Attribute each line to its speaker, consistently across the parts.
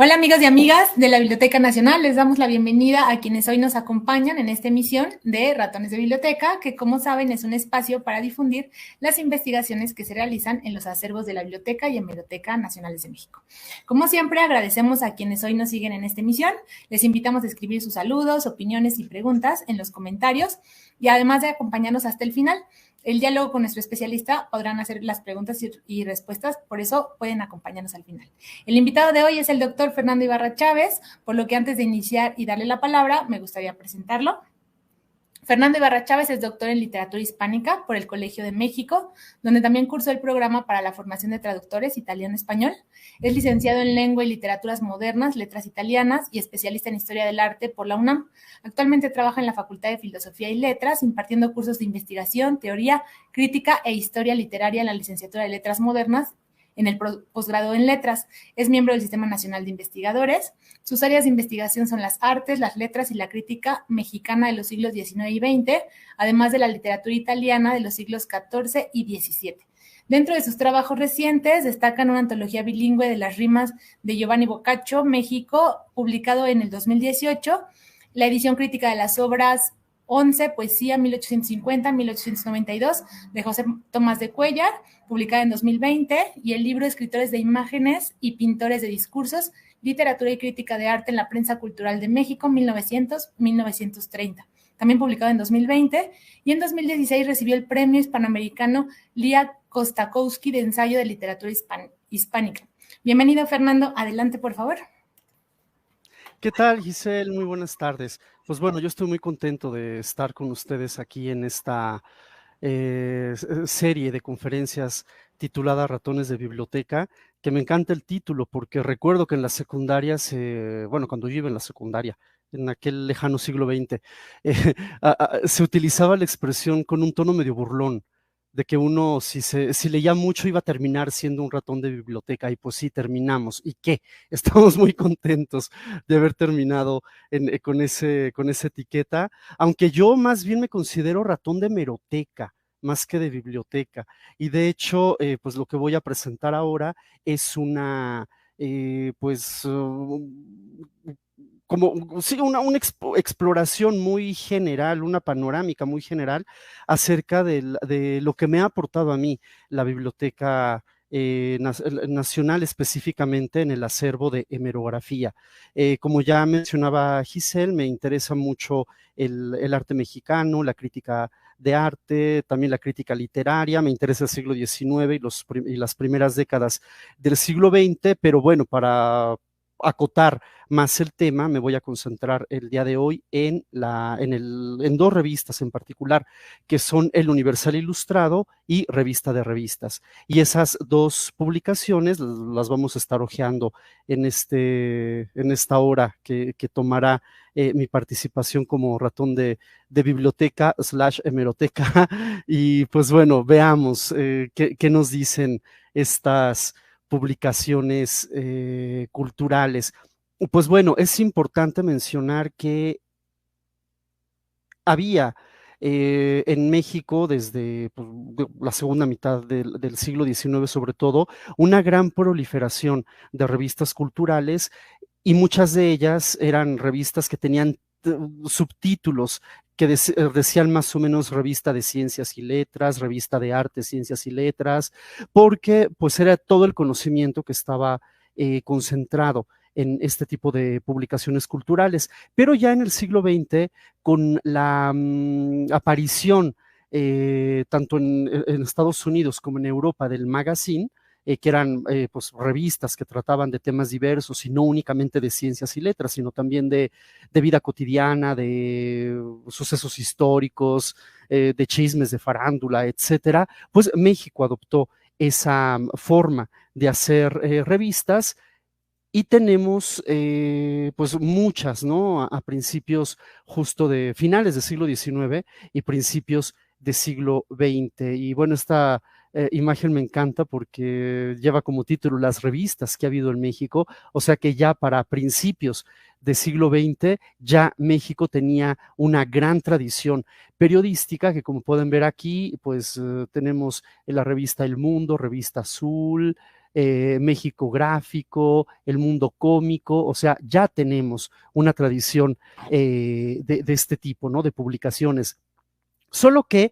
Speaker 1: Hola amigos y amigas de la Biblioteca Nacional, les damos la bienvenida a quienes hoy nos acompañan en esta emisión de Ratones de Biblioteca, que como saben es un espacio para difundir las investigaciones que se realizan en los acervos de la Biblioteca y Hemeroteca Nacionales de México. Como siempre, agradecemos a quienes hoy nos siguen en esta emisión, les invitamos a escribir sus saludos, opiniones y preguntas en los comentarios y además de acompañarnos hasta el final. El diálogo con nuestro especialista podrán hacer las preguntas y respuestas, por eso pueden acompañarnos al final. El invitado de hoy es el doctor Fernando Ibarra Chávez, por lo que antes de iniciar y darle la palabra, me gustaría presentarlo. Fernando Ibarra Chávez es doctor en literatura hispánica por el Colegio de México, donde también cursó el programa para la formación de traductores italiano-español. Es licenciado en lengua y literaturas modernas, letras italianas y especialista en historia del arte por la UNAM. Actualmente trabaja en la Facultad de Filosofía y Letras, impartiendo cursos de investigación, teoría, crítica e historia literaria en la licenciatura de Letras Modernas en el posgrado en letras. Es miembro del Sistema Nacional de Investigadores. Sus áreas de investigación son las artes, las letras y la crítica mexicana de los siglos XIX y XX, además de la literatura italiana de los siglos XIV y XVII. Dentro de sus trabajos recientes destacan una antología bilingüe de las rimas de Giovanni Boccaccio, México, publicado en el 2018, la edición crítica de las obras 11, Poesía 1850-1892, de José Tomás de Cuéllar, publicada en 2020, y el libro Escritores de Imágenes y Pintores de Discursos, Literatura y Crítica de Arte en la Prensa Cultural de México, 1900-1930, también publicado en 2020, y en 2016 recibió el Premio Hispanoamericano Lía Kostakowski de Ensayo de Literatura Hispánica. Bienvenido, Fernando. Adelante, por favor.
Speaker 2: ¿Qué tal, Giselle? Muy buenas tardes. Pues bueno, yo estoy muy contento de estar con ustedes aquí en esta serie de conferencias titulada Ratones de Biblioteca, que me encanta el título porque recuerdo que en la secundaria, bueno, cuando yo iba en la secundaria, en aquel lejano siglo XX, se utilizaba la expresión con un tono medio burlón, de que uno, si leía mucho, iba a terminar siendo un ratón de biblioteca, y pues sí, terminamos. ¿Y qué? Estamos muy contentos de haber terminado con esa etiqueta, aunque yo más bien me considero ratón de hemeroteca más que de biblioteca. Y de hecho, pues lo que voy a presentar ahora es una, pues, como, sí, una exploración muy general, una panorámica muy general acerca de lo que me ha aportado a mí la biblioteca nacional, específicamente en el acervo de hemerografía. Como ya mencionaba Giselle, me interesa mucho el arte mexicano, la crítica de arte, también la crítica literaria, me interesa el siglo XIX y las primeras décadas del siglo XX, pero bueno, para acotar más el tema, me voy a concentrar el día de hoy en dos revistas en particular, que son El Universal Ilustrado y Revista de Revistas. Y esas dos publicaciones las vamos a estar hojeando en esta hora que tomará mi participación como ratón de biblioteca / hemeroteca. Y pues bueno, veamos qué nos dicen estas publicaciones culturales. Pues bueno, es importante mencionar que había en México desde pues, la segunda mitad del siglo XIX sobre todo, una gran proliferación de revistas culturales, y muchas de ellas eran revistas que tenían subtítulos que decían más o menos revista de ciencias y letras, revista de arte, ciencias y letras, porque pues era todo el conocimiento que estaba concentrado en este tipo de publicaciones culturales. Pero ya en el siglo XX, con la aparición tanto en Estados Unidos como en Europa del magazine, que eran pues, revistas que trataban de temas diversos y no únicamente de ciencias y letras, sino también de vida cotidiana, de sucesos históricos, de chismes, de farándula, etcétera, pues México adoptó esa forma de hacer revistas, y tenemos pues muchas, ¿no? A principios justo de finales del siglo XIX y principios del siglo XX. Y bueno, esta imagen me encanta porque lleva como título las revistas que ha habido en México, o sea que ya para principios del siglo XX ya México tenía una gran tradición periodística que, como pueden ver aquí, pues tenemos en la revista El Mundo, Revista Azul, México Gráfico, el Mundo Cómico, o sea, ya tenemos una tradición de este tipo, ¿no? De publicaciones. Solo que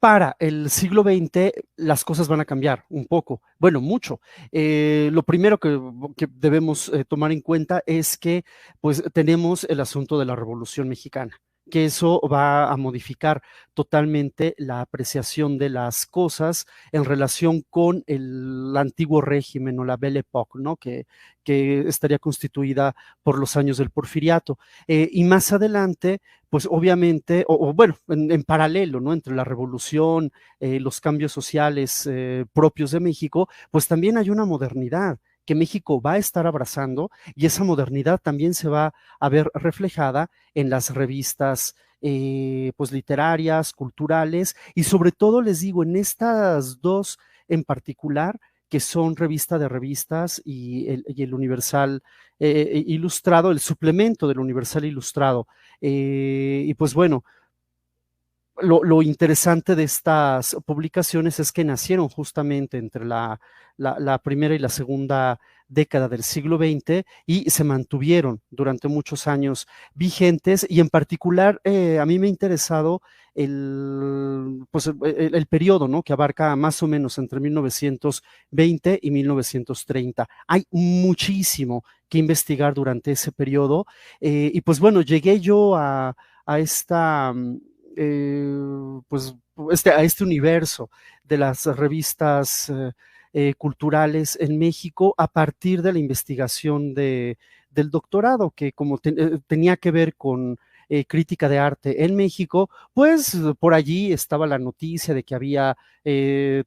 Speaker 2: para el siglo XX las cosas van a cambiar un poco, bueno, mucho. Lo primero que debemos tomar en cuenta es que pues tenemos el asunto de la Revolución Mexicana, que eso va a modificar totalmente la apreciación de las cosas en relación con el antiguo régimen o la Belle Époque, ¿no? Que estaría constituida por los años del Porfiriato. Y más adelante, pues obviamente, o bueno, en paralelo, ¿no? Entre la revolución, los cambios sociales propios de México, pues también hay una modernidad que México va a estar abrazando y esa modernidad también se va a ver reflejada en las revistas pues literarias, culturales y sobre todo les digo, en estas dos en particular, que son Revista de Revistas y el Universal Ilustrado, el suplemento del Universal Ilustrado. Y pues bueno, lo interesante de estas publicaciones es que nacieron justamente entre la primera y la segunda década del siglo XX y se mantuvieron durante muchos años vigentes y en particular a mí me ha interesado pues, el periodo, ¿no? Que abarca más o menos entre 1920 y 1930. Hay muchísimo que investigar durante ese periodo y pues bueno, llegué yo a esta pues a este universo de las revistas culturales en México a partir de la investigación del doctorado, que como tenía que ver con crítica de arte en México, pues por allí estaba la noticia de que había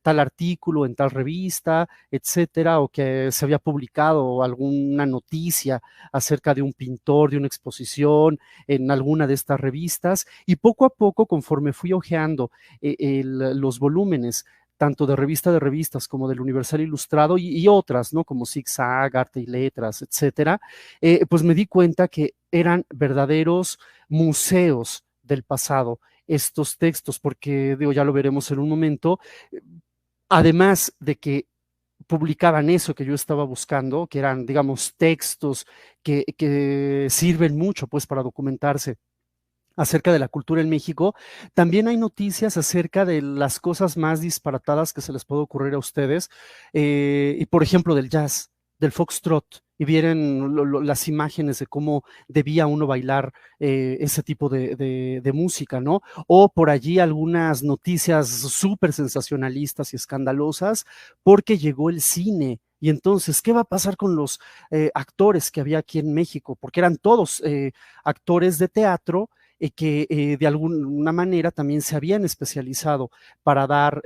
Speaker 2: tal artículo en tal revista, etcétera, o que se había publicado alguna noticia acerca de un pintor, de una exposición en alguna de estas revistas, y poco a poco, conforme fui hojeando los volúmenes, tanto de revistas como del Universal Ilustrado y otras, ¿no? Como Zigzag, Arte y Letras, etcétera, pues me di cuenta que eran verdaderos museos del pasado estos textos, porque digo, ya lo veremos en un momento, además de que publicaban eso que yo estaba buscando, que eran, digamos, textos que sirven mucho pues para documentarse acerca de la cultura en México. También hay noticias acerca de las cosas más disparatadas que se les puede ocurrir a ustedes, y por ejemplo del jazz, del foxtrot, y vienen las imágenes de cómo debía uno bailar ese tipo de música, ¿no? O por allí algunas noticias súper sensacionalistas y escandalosas porque llegó el cine. Y entonces, ¿qué va a pasar con los actores que había aquí en México? Porque eran todos actores de teatro que de alguna manera también se habían especializado para dar,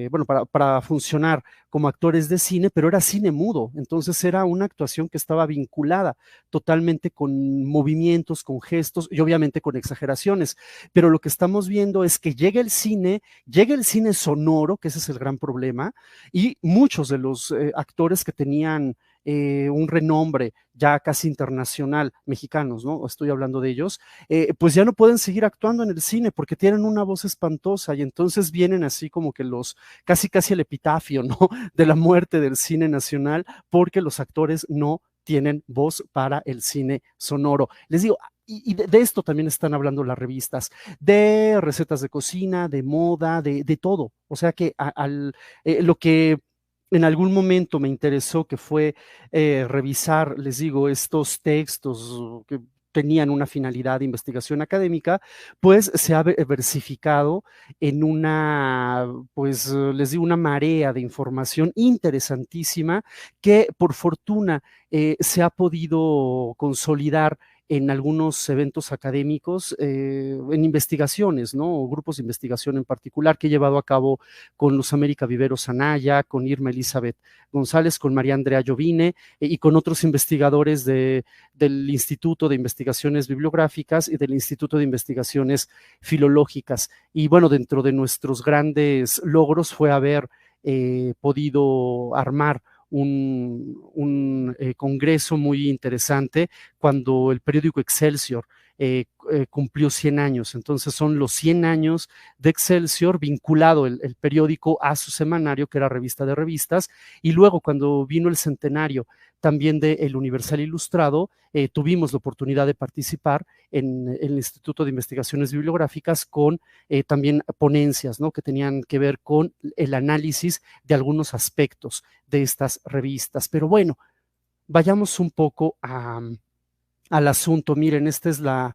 Speaker 2: bueno, para funcionar como actores de cine, pero era cine mudo, entonces era una actuación que estaba vinculada totalmente con movimientos, con gestos y obviamente con exageraciones, pero lo que estamos viendo es que llega el cine sonoro, que ese es el gran problema, y muchos de los actores que tenían un renombre ya casi internacional, mexicanos, ¿no? Estoy hablando de ellos, pues ya no pueden seguir actuando en el cine porque tienen una voz espantosa y entonces vienen así como que casi el epitafio, ¿no? De la muerte del cine nacional porque los actores no tienen voz para el cine sonoro. Les digo, y de esto también están hablando las revistas, de recetas de cocina, de moda, de todo. O sea que lo que en algún momento me interesó, que fue revisar, les digo, estos textos que tenían una finalidad de investigación académica, pues se ha versificado en pues les digo, una marea de información interesantísima que por fortuna se ha podido consolidar en algunos eventos académicos, en investigaciones, ¿no? O grupos de investigación en particular que he llevado a cabo con Luz América Viveros Anaya, con Irma Elizabeth González, con María Andrea Llovine y con otros investigadores del Instituto de Investigaciones Bibliográficas y del Instituto de Investigaciones Filológicas. Y bueno, dentro de nuestros grandes logros fue haber podido armar un congreso muy interesante cuando el periódico Excelsior cumplió 100 años. Entonces son los 100 años de Excelsior, vinculado el periódico a su semanario, que era Revista de Revistas, y luego cuando vino el centenario también de El Universal Ilustrado, tuvimos la oportunidad de participar en el Instituto de Investigaciones Bibliográficas con también ponencias, ¿no?, que tenían que ver con el análisis de algunos aspectos de estas revistas. Pero bueno, vayamos un poco al asunto. Miren, esta es la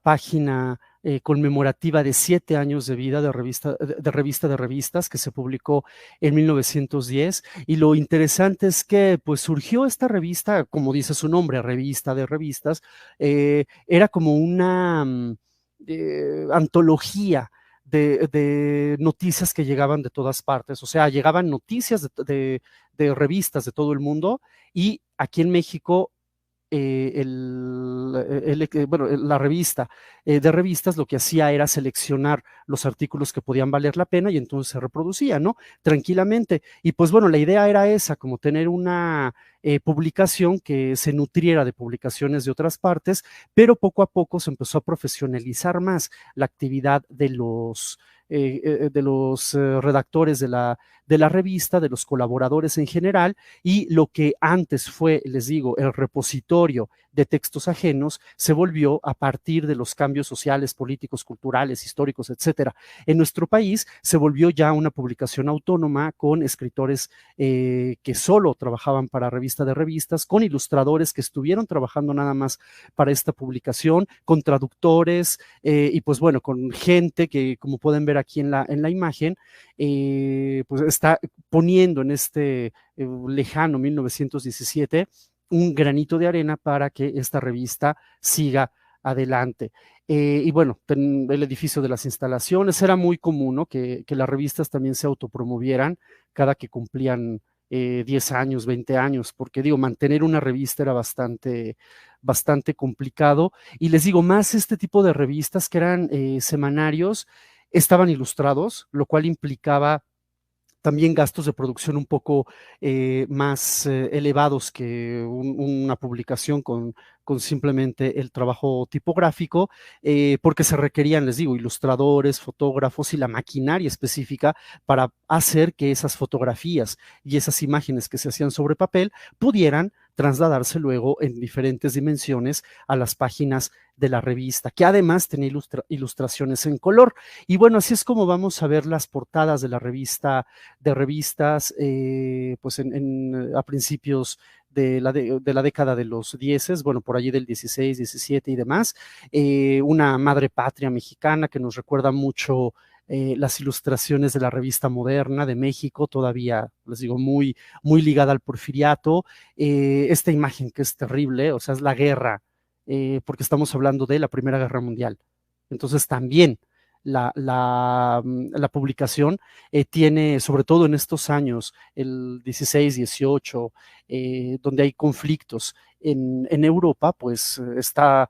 Speaker 2: página conmemorativa de 7 años de vida de Revista de Revistas, que se publicó en 1910, y lo interesante es que pues surgió esta revista, como dice su nombre, Revista de Revistas, era como una antología de noticias que llegaban de todas partes. O sea, llegaban noticias de revistas de todo el mundo, y aquí en México bueno, la revista de revistas lo que hacía era seleccionar los artículos que podían valer la pena, y entonces se reproducía, ¿no?, tranquilamente. Y pues bueno, la idea era esa, como tener una publicación que se nutriera de publicaciones de otras partes, pero poco a poco se empezó a profesionalizar más la actividad de los redactores de la revista, de los colaboradores en general, y lo que antes fue, les digo, el repositorio de textos ajenos, se volvió, a partir de los cambios sociales, políticos, culturales, históricos, etcétera, en nuestro país, se volvió ya una publicación autónoma con escritores que solo trabajaban para Revista de Revistas, con ilustradores que estuvieron trabajando nada más para esta publicación, con traductores, y pues bueno, con gente que, como pueden ver aquí en la imagen, pues está poniendo en este lejano 1917 un granito de arena para que esta revista siga adelante. Y bueno, el edificio de las instalaciones era muy común, ¿no?, que las revistas también se autopromovieran cada que cumplían 10 años, 20 años, porque digo, mantener una revista era bastante complicado. Y les digo, más este tipo de revistas que eran semanarios, estaban ilustrados, lo cual implicaba también gastos de producción un poco más elevados que una publicación con simplemente el trabajo tipográfico, porque se requerían, les digo, ilustradores, fotógrafos y la maquinaria específica para hacer que esas fotografías y esas imágenes que se hacían sobre papel pudieran trasladarse luego en diferentes dimensiones a las páginas de la revista, que además tenía ilustraciones en color. Y bueno, así es como vamos a ver las portadas de la revista de revistas, pues a principios de la década de los 10, bueno, por allí del 16, 17 y demás, una madre patria mexicana que nos recuerda mucho las ilustraciones de la revista Moderna de México, todavía, les digo, muy ligada al porfiriato. Esta imagen que es terrible, o sea, es la guerra, porque estamos hablando de la Primera Guerra Mundial. Entonces también la publicación tiene, sobre todo en estos años, el 16, 18, donde hay conflictos en Europa, pues está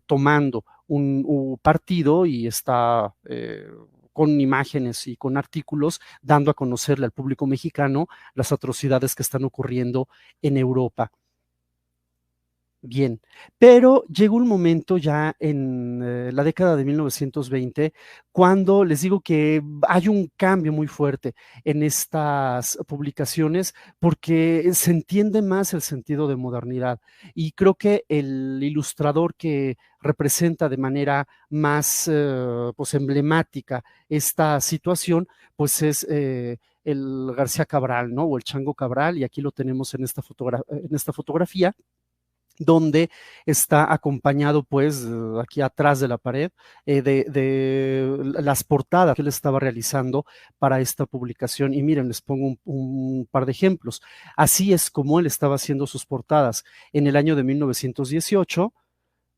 Speaker 2: tomando un partido y está con imágenes y con artículos dando a conocerle al público mexicano las atrocidades que están ocurriendo en Europa. Bien, pero llegó un momento ya en la década de 1920, cuando les digo que hay un cambio muy fuerte en estas publicaciones, porque se entiende más el sentido de modernidad, y creo que el ilustrador que representa de manera más pues emblemática esta situación, pues es el García Cabral, ¿no?, o el Chango Cabral, y aquí lo tenemos en esta fotografía, donde está acompañado, pues, aquí atrás de la pared, de las portadas que él estaba realizando para esta publicación. Y miren, les pongo un par de ejemplos. Así es como él estaba haciendo sus portadas en el año de 1918,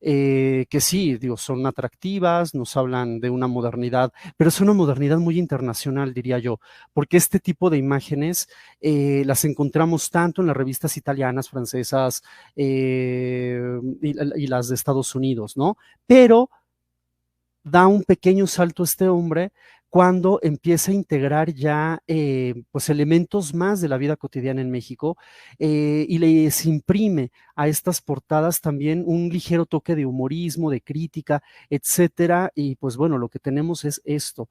Speaker 2: que sí, digo, son atractivas, nos hablan de una modernidad, pero es una modernidad muy internacional, diría yo, porque este tipo de imágenes las encontramos tanto en las revistas italianas, francesas, y las de Estados Unidos, ¿no? Pero da un pequeño salto este hombre cuando empieza a integrar ya pues elementos más de la vida cotidiana en México y les imprime a estas portadas también un ligero toque de humorismo, de crítica, etcétera. Y pues bueno, lo que tenemos es esto,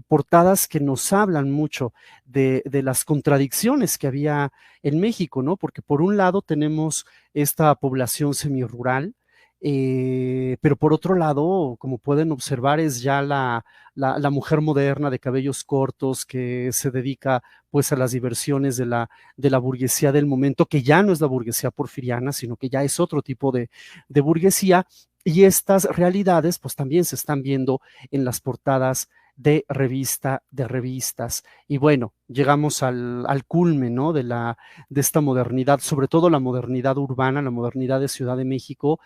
Speaker 2: portadas que nos hablan mucho de las contradicciones que había en México, ¿no? Porque por un lado tenemos esta población semirural, pero por otro lado, como pueden observar, es ya la mujer moderna de cabellos cortos que se dedica pues a las diversiones de la burguesía del momento, que ya no es la burguesía porfiriana, sino que ya es otro tipo de burguesía, y estas realidades pues también se están viendo en las portadas de revistas. Y bueno, llegamos al culmen, ¿no? De esta modernidad, sobre todo la modernidad urbana, la modernidad de Ciudad de México,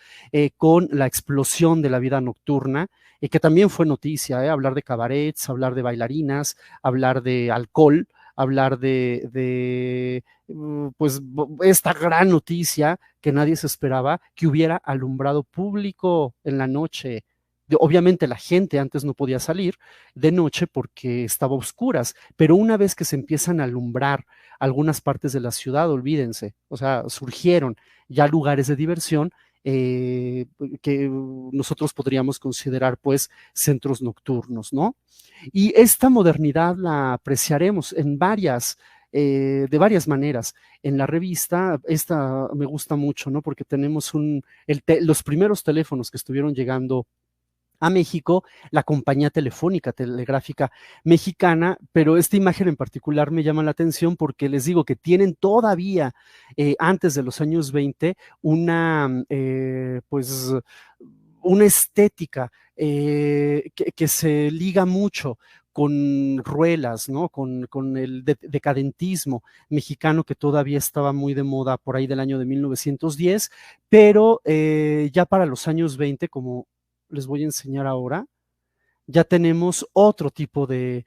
Speaker 2: con la explosión de la vida nocturna, que también fue noticia, hablar de cabarets, hablar de bailarinas, hablar de alcohol, hablar pues esta gran noticia que nadie se esperaba, que hubiera alumbrado público en la noche. Obviamente la gente antes no podía salir de noche porque estaba a oscuras, pero una vez que se empiezan a alumbrar algunas partes de la ciudad, olvídense, o sea, surgieron ya lugares de diversión que nosotros podríamos considerar pues centros nocturnos, ¿no? Y esta modernidad la apreciaremos en de varias maneras. En la revista, esta me gusta mucho, ¿no? Porque tenemos los primeros teléfonos que estuvieron llegando a México, la compañía telefónica telegráfica mexicana, pero esta imagen en particular me llama la atención porque les digo que tienen todavía, antes de los años 20, pues, una estética que se liga mucho con Ruelas, ¿no? Con el decadentismo mexicano que todavía estaba muy de moda por ahí del año de 1910, pero ya para los años 20, como les voy a enseñar ahora, ya tenemos otro tipo de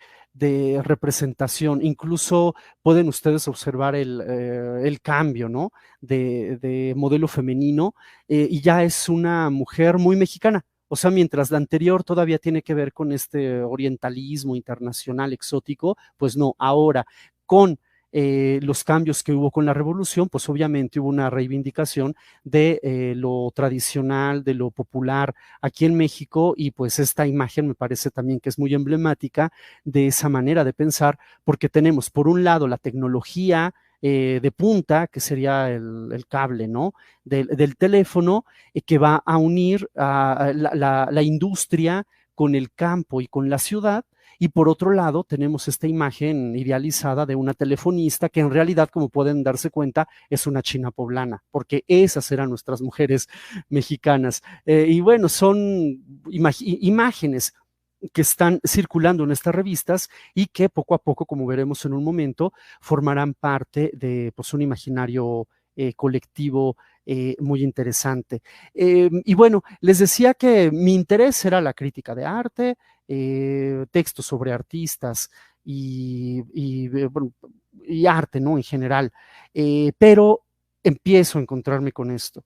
Speaker 2: representación. Incluso pueden ustedes observar el cambio, ¿no? De modelo femenino y ya es una mujer muy mexicana. O sea, mientras la anterior todavía tiene que ver con este orientalismo internacional exótico, pues no, ahora con los cambios que hubo con la revolución, pues obviamente hubo una reivindicación de lo tradicional, de lo popular aquí en México, y pues esta imagen me parece también que es muy emblemática de esa manera de pensar, porque tenemos por un lado la tecnología de punta, que sería el cable, ¿no? Del teléfono, que va a unir a la industria con el campo y con la ciudad. Y por otro lado, tenemos esta imagen idealizada de una telefonista que en realidad, como pueden darse cuenta, es una china poblana, porque esas eran nuestras mujeres mexicanas. Y bueno, son imágenes que están circulando en estas revistas y que poco a poco, como veremos en un momento, formarán parte de pues, un imaginario colectivo muy interesante. Y bueno, les decía que mi interés era la crítica de arte, textos sobre artistas bueno, y arte, ¿no? En general. Pero empiezo a encontrarme con esto,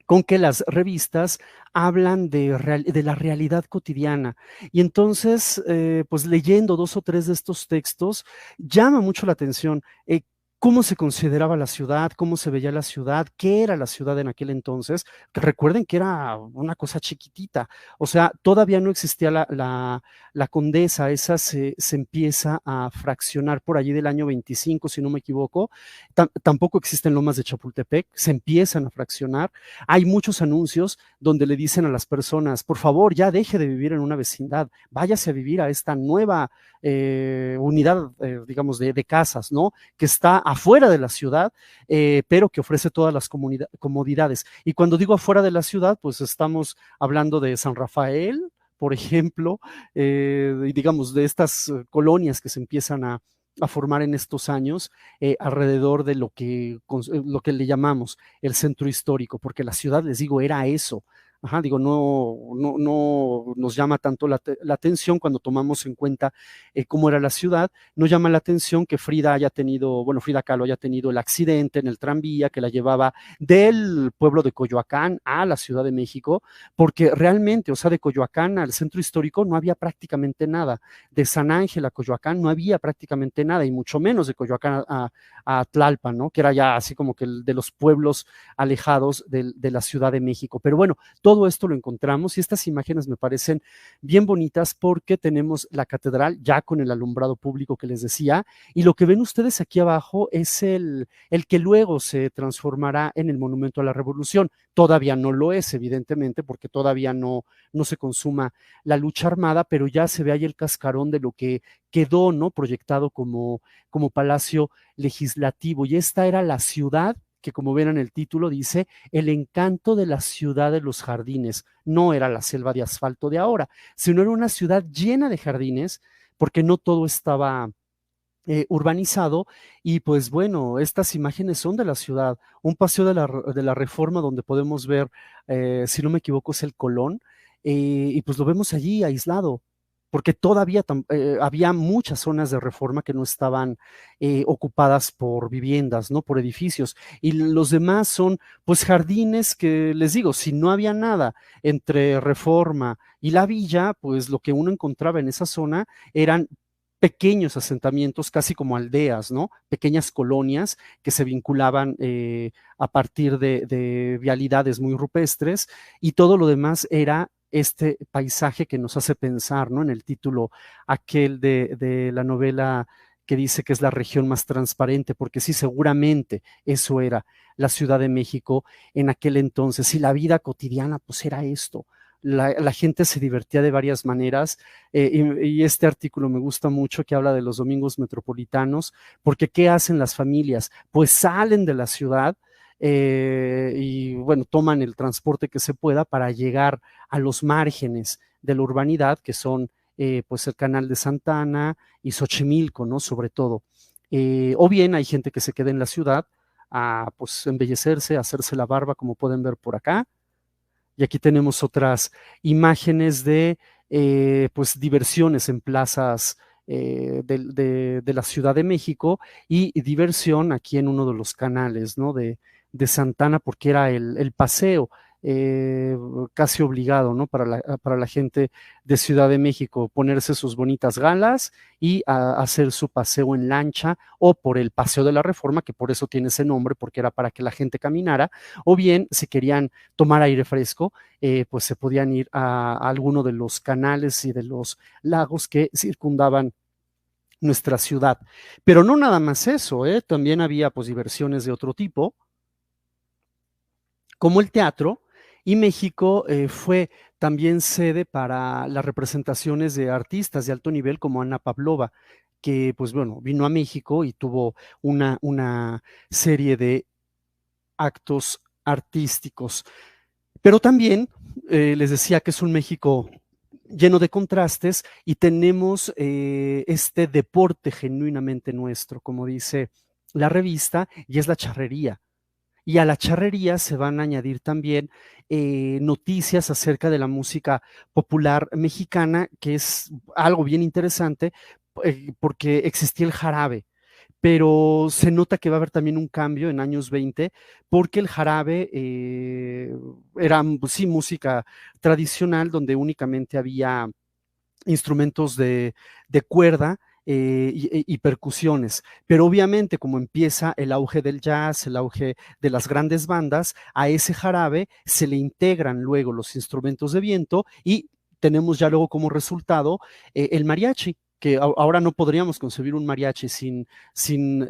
Speaker 2: con que las revistas hablan de la realidad cotidiana. Y entonces, pues leyendo dos o tres de estos textos, llama mucho la atención. Cómo se consideraba la ciudad, cómo se veía la ciudad, qué era la ciudad en aquel entonces, que recuerden que era una cosa chiquitita, o sea, todavía no existía la Condesa, esa se empieza a fraccionar por allí del año 25, si no me equivoco, tampoco existen Lomas de Chapultepec, se empiezan a fraccionar, hay muchos anuncios donde le dicen a las personas, por favor, ya deje de vivir en una vecindad, váyase a vivir a esta nueva unidad, digamos, de casas, ¿no? Que está afuera de la ciudad, pero que ofrece todas las comodidades. Y cuando digo afuera de la ciudad, pues estamos hablando de San Rafael, por ejemplo, digamos, de estas colonias que se empiezan a formar en estos años alrededor de lo que le llamamos el centro histórico, porque la ciudad, les digo, era eso Ajá, digo, no nos llama tanto la atención cuando tomamos en cuenta cómo era la ciudad. No llama la atención que Frida haya tenido, bueno, Frida Kahlo haya tenido el accidente en el tranvía que la llevaba del pueblo de Coyoacán a la Ciudad de México, porque realmente, o sea, de Coyoacán al centro histórico no había prácticamente nada. De San Ángel a Coyoacán no había prácticamente nada, y mucho menos de Coyoacán a Tlalpan, ¿no? Que era ya así como que de los pueblos alejados de la Ciudad de México. Pero bueno, todo esto lo encontramos y estas imágenes me parecen bien bonitas porque tenemos la catedral ya con el alumbrado público que les decía, y lo que ven ustedes aquí abajo es el que luego se transformará en el Monumento a la Revolución. Todavía no lo es, evidentemente, porque todavía no se consuma la lucha armada, pero ya se ve ahí el cascarón de lo que quedó, ¿no? Proyectado como palacio legislativo. Y esta era la ciudad que, como ven en el título, dice el encanto de la ciudad de los jardines. No era la selva de asfalto de ahora, sino era una ciudad llena de jardines, porque no todo estaba urbanizado. Y pues bueno, estas imágenes son de la ciudad, un paseo de la Reforma donde podemos ver, si no me equivoco, es el Colón, y pues lo vemos allí aislado, porque todavía había muchas zonas de Reforma que no estaban ocupadas por viviendas, ¿no? Por edificios, y los demás son pues jardines que, les digo, si no había nada entre Reforma y la villa, pues lo que uno encontraba en esa zona eran pequeños asentamientos, casi como aldeas, ¿no? Pequeñas colonias que se vinculaban a partir de vialidades muy rupestres, y todo lo demás era este paisaje que nos hace pensar, ¿no? En el título aquel de la novela que dice que es la región más transparente, porque sí, seguramente eso era la Ciudad de México en aquel entonces, y la vida cotidiana pues era esto. La gente se divertía de varias maneras, y este artículo me gusta mucho, que habla de los domingos metropolitanos, porque ¿qué hacen las familias? Pues salen de la ciudad, y bueno, toman el transporte que se pueda para llegar a los márgenes de la urbanidad, que son pues el Canal de Santa Ana y Xochimilco, ¿no? Sobre todo. O bien hay gente que se queda en la ciudad a pues embellecerse, a hacerse la barba, como pueden ver por acá. Y aquí tenemos otras imágenes de pues diversiones en plazas de la Ciudad de México, y diversión aquí en uno de los canales, ¿no? De Santana, porque era el paseo eh, casi obligado, ¿no? Para la gente de Ciudad de México, ponerse sus bonitas galas y hacer su paseo en lancha, o por el Paseo de la Reforma, que por eso tiene ese nombre, porque era para que la gente caminara, o bien si querían tomar aire fresco, pues se podían ir a alguno de los canales y de los lagos que circundaban nuestra ciudad. Pero no nada más eso, también había pues diversiones de otro tipo, como el teatro, y México fue también sede para las representaciones de artistas de alto nivel como Ana Pavlova, que pues bueno, vino a México y tuvo una serie de actos artísticos. Pero también les decía que es un México lleno de contrastes, y tenemos este deporte genuinamente nuestro, como dice la revista, y es la charrería. Y a la charrería se van a añadir también noticias acerca de la música popular mexicana, que es algo bien interesante, porque existía el jarabe, pero se nota que va a haber también un cambio en años 20, porque el jarabe era, pues sí, música tradicional, donde únicamente había instrumentos de cuerda y percusiones. Pero obviamente, como empieza el auge del jazz, el auge de las grandes bandas, a ese jarabe se le integran luego los instrumentos de viento, y tenemos ya luego como resultado el mariachi, que ahora no podríamos concebir un mariachi sin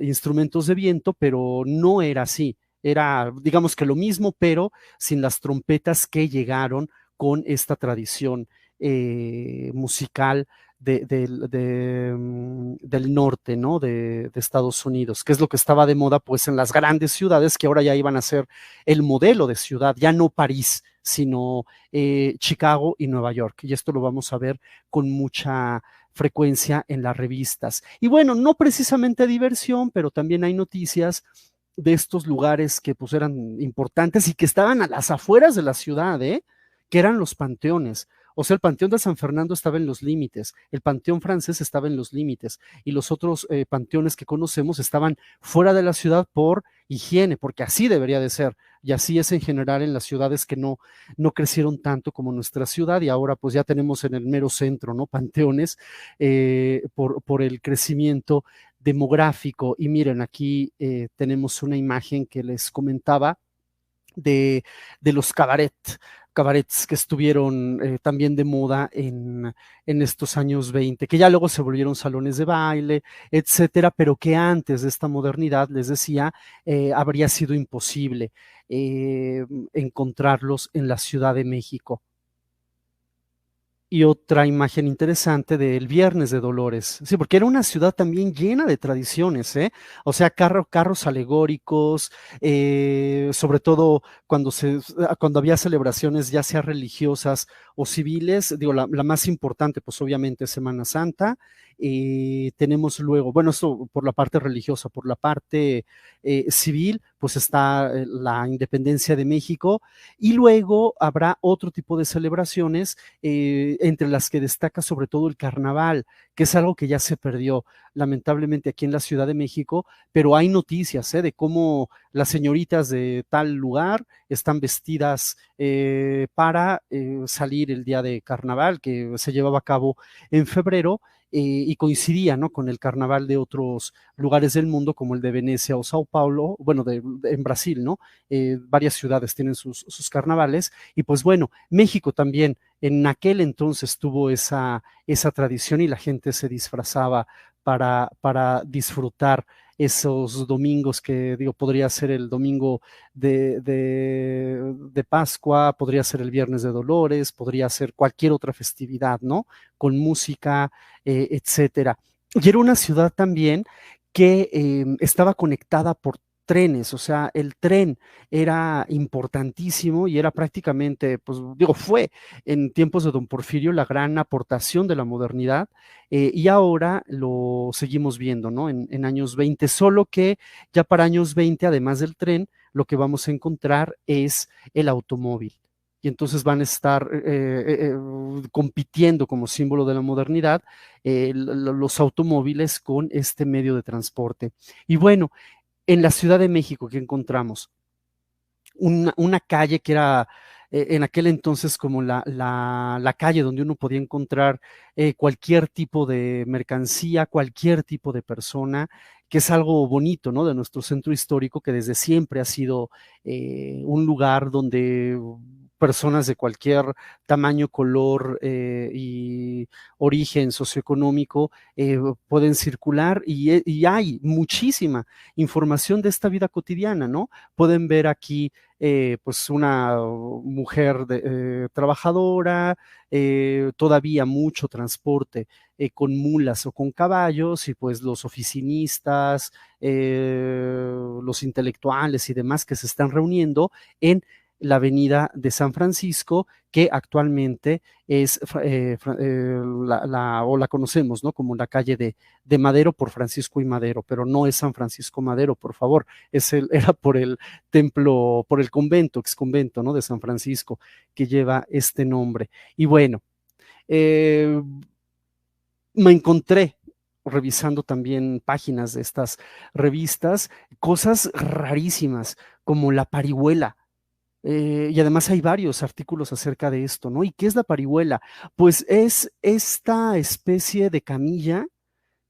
Speaker 2: instrumentos de viento, pero no era así. Era, digamos que lo mismo, pero sin las trompetas que llegaron con esta tradición musical del norte, ¿no? De Estados Unidos, que es lo que estaba de moda pues en las grandes ciudades, que ahora ya iban a ser el modelo de ciudad, ya no París, sino Chicago y Nueva York. Y esto lo vamos a ver con mucha frecuencia en las revistas. Y bueno, no precisamente diversión, pero también hay noticias de estos lugares que pues eran importantes y que estaban a las afueras de la ciudad, que eran los panteones. O sea, el Panteón de San Fernando estaba en los límites, el Panteón francés estaba en los límites y los otros panteones que conocemos estaban fuera de la ciudad por higiene, porque así debería de ser. Y así es en general en las ciudades que no crecieron tanto como nuestra ciudad y ahora pues ya tenemos en el mero centro, ¿no? Panteones por el crecimiento demográfico. Y miren, aquí tenemos una imagen que les comentaba de los cabarets que estuvieron también de moda en estos años 20, que ya luego se volvieron salones de baile, etcétera, pero que antes de esta modernidad, les decía, habría sido imposible encontrarlos en la Ciudad de México. Y otra imagen interesante del Viernes de Dolores, sí, porque era una ciudad también llena de tradiciones, ¿eh? O sea, carros alegóricos, sobre todo cuando había celebraciones ya sea religiosas o civiles, digo, la más importante, pues obviamente es Semana Santa. Tenemos luego, bueno, esto por la parte religiosa, por la parte civil, pues está la independencia de México y luego habrá otro tipo de celebraciones entre las que destaca sobre todo el carnaval, que es algo que ya se perdió lamentablemente aquí en la Ciudad de México, pero hay noticias de cómo las señoritas de tal lugar están vestidas para salir el día de carnaval que se llevaba a cabo en febrero. Y coincidía, ¿no?, con el carnaval de otros lugares del mundo como el de Venecia o Sao Paulo, bueno, en Brasil, ¿no? Varias ciudades tienen sus carnavales y pues bueno, México también en aquel entonces tuvo esa tradición y la gente se disfrazaba para disfrutar esos domingos que, digo, podría ser el domingo de Pascua, podría ser el Viernes de Dolores, podría ser cualquier otra festividad, ¿no? Con música, etcétera. Y era una ciudad también que estaba conectada por trenes, o sea, el tren era importantísimo y era prácticamente, pues digo, fue en tiempos de don Porfirio la gran aportación de la modernidad y ahora lo seguimos viendo, ¿no? En años 20, solo que ya para años 20, además del tren, lo que vamos a encontrar es el automóvil. Y entonces van a estar compitiendo como símbolo de la modernidad los automóviles con este medio de transporte. Y bueno, en la Ciudad de México que encontramos una calle que era en aquel entonces como la calle donde uno podía encontrar cualquier tipo de mercancía, cualquier tipo de persona, que es algo bonito, ¿no?, de nuestro centro histórico, que desde siempre ha sido un lugar donde personas de cualquier tamaño, color y origen socioeconómico pueden circular y hay muchísima información de esta vida cotidiana, ¿no? Pueden ver aquí pues una mujer trabajadora, todavía mucho transporte con mulas o con caballos y pues los oficinistas, los intelectuales y demás que se están reuniendo en la avenida de San Francisco, que actualmente es o la conocemos, ¿no?, como la calle de Madero por Francisco y Madero, pero no es San Francisco Madero, por favor, era por el templo, por el convento, exconvento, ¿no?, de San Francisco, que lleva este nombre. Y bueno, me encontré revisando también páginas de estas revistas, cosas rarísimas como la parihuela. Y además hay varios artículos acerca de esto, ¿no? ¿Y qué es la parihuela? Pues es esta especie de camilla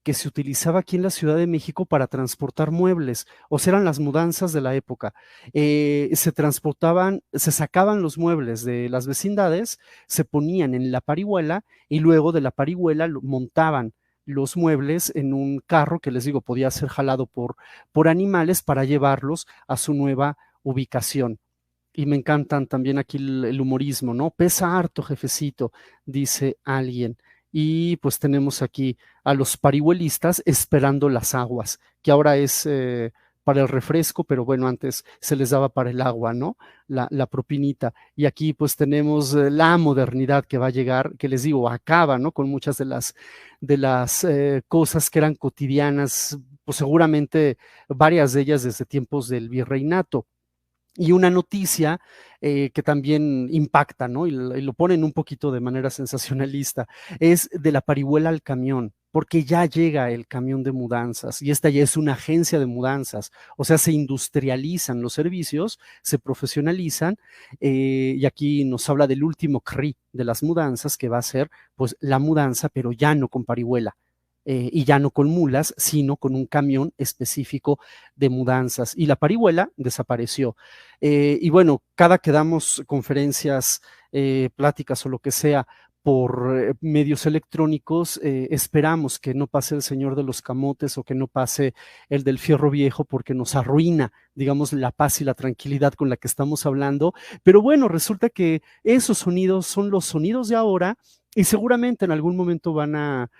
Speaker 2: que se utilizaba aquí en la Ciudad de México para transportar muebles, o sea, eran las mudanzas de la época. Se sacaban los muebles de las vecindades, se ponían en la parihuela y luego de la parihuela montaban los muebles en un carro que les digo podía ser jalado por animales para llevarlos a su nueva ubicación. Y me encantan también aquí el humorismo, ¿no? Pesa harto, jefecito, dice alguien. Y pues tenemos aquí a los parihuelistas esperando las aguas, que ahora es para el refresco, pero bueno, antes se les daba para el agua, ¿no? La propinita. Y aquí pues tenemos la modernidad que va a llegar, que les digo, acaba, ¿no?, con muchas de las cosas que eran cotidianas, pues seguramente varias de ellas desde tiempos del virreinato. Y una noticia que también impacta, ¿no? Y lo ponen un poquito de manera sensacionalista, es de la parihuela al camión, porque ya llega el camión de mudanzas y esta ya es una agencia de mudanzas, o sea, se industrializan los servicios, se profesionalizan y aquí nos habla del último CRI de las mudanzas, que va a ser pues la mudanza, pero ya no con parihuela. Y ya no con mulas, sino con un camión específico de mudanzas. Y la parihuela desapareció. Y bueno, cada que damos conferencias, pláticas o lo que sea por medios electrónicos, esperamos que no pase el señor de los camotes o que no pase el del fierro viejo porque nos arruina, digamos, la paz y la tranquilidad con la que estamos hablando. Pero bueno, resulta que esos sonidos son los sonidos de ahora y seguramente en algún momento van a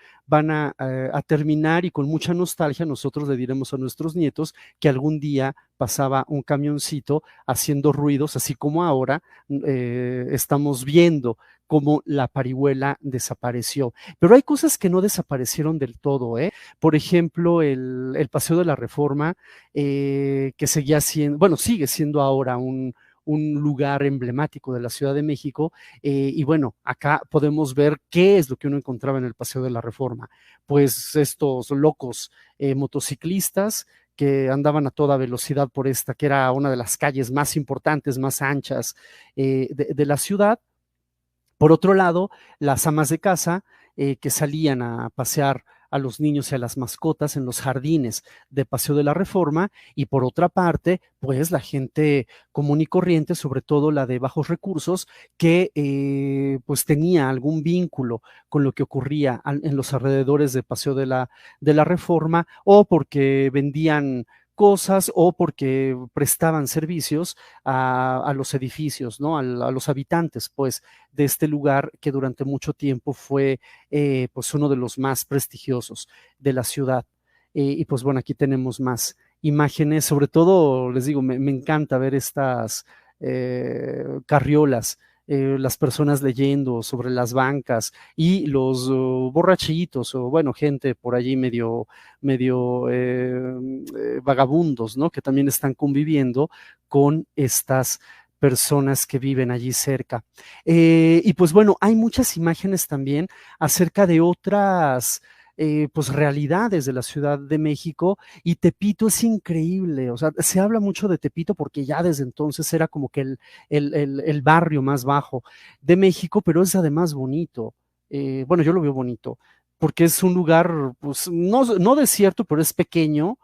Speaker 2: terminar y con mucha nostalgia nosotros le diremos a nuestros nietos que algún día pasaba un camioncito haciendo ruidos, así como ahora estamos viendo cómo la parihuela desapareció. Pero hay cosas que no desaparecieron del todo, ¿eh? Por ejemplo, el Paseo de la Reforma, que seguía siendo, bueno, sigue siendo ahora un lugar emblemático de la Ciudad de México. Y bueno, acá podemos ver qué es lo que uno encontraba en el Paseo de la Reforma. Pues estos locos motociclistas que andaban a toda velocidad por esta, que era una de las calles más importantes, más anchas de la ciudad. Por otro lado, las amas de casa que salían a pasear a los niños y a las mascotas en los jardines de Paseo de la Reforma, y por otra parte, pues la gente común y corriente, sobre todo la de bajos recursos, que pues tenía algún vínculo con lo que ocurría en los alrededores de Paseo de la Reforma, o porque vendían cosas o porque prestaban servicios a los edificios, ¿no? A los habitantes, pues, de este lugar que durante mucho tiempo fue, pues, uno de los más prestigiosos de la ciudad. Y pues, bueno, aquí tenemos más imágenes, sobre todo, les digo, me encanta ver estas carriolas, las personas leyendo sobre las bancas y los borrachitos o bueno, gente por allí medio vagabundos, ¿no? Que también están conviviendo con estas personas que viven allí cerca. Y pues bueno, hay muchas imágenes también acerca de otras pues realidades de la Ciudad de México, y Tepito es increíble, o sea, se habla mucho de Tepito porque ya desde entonces era como que el barrio más bajo de México, pero es además bonito. Bueno, yo lo veo bonito porque es un lugar, pues no desierto, pero es pequeño.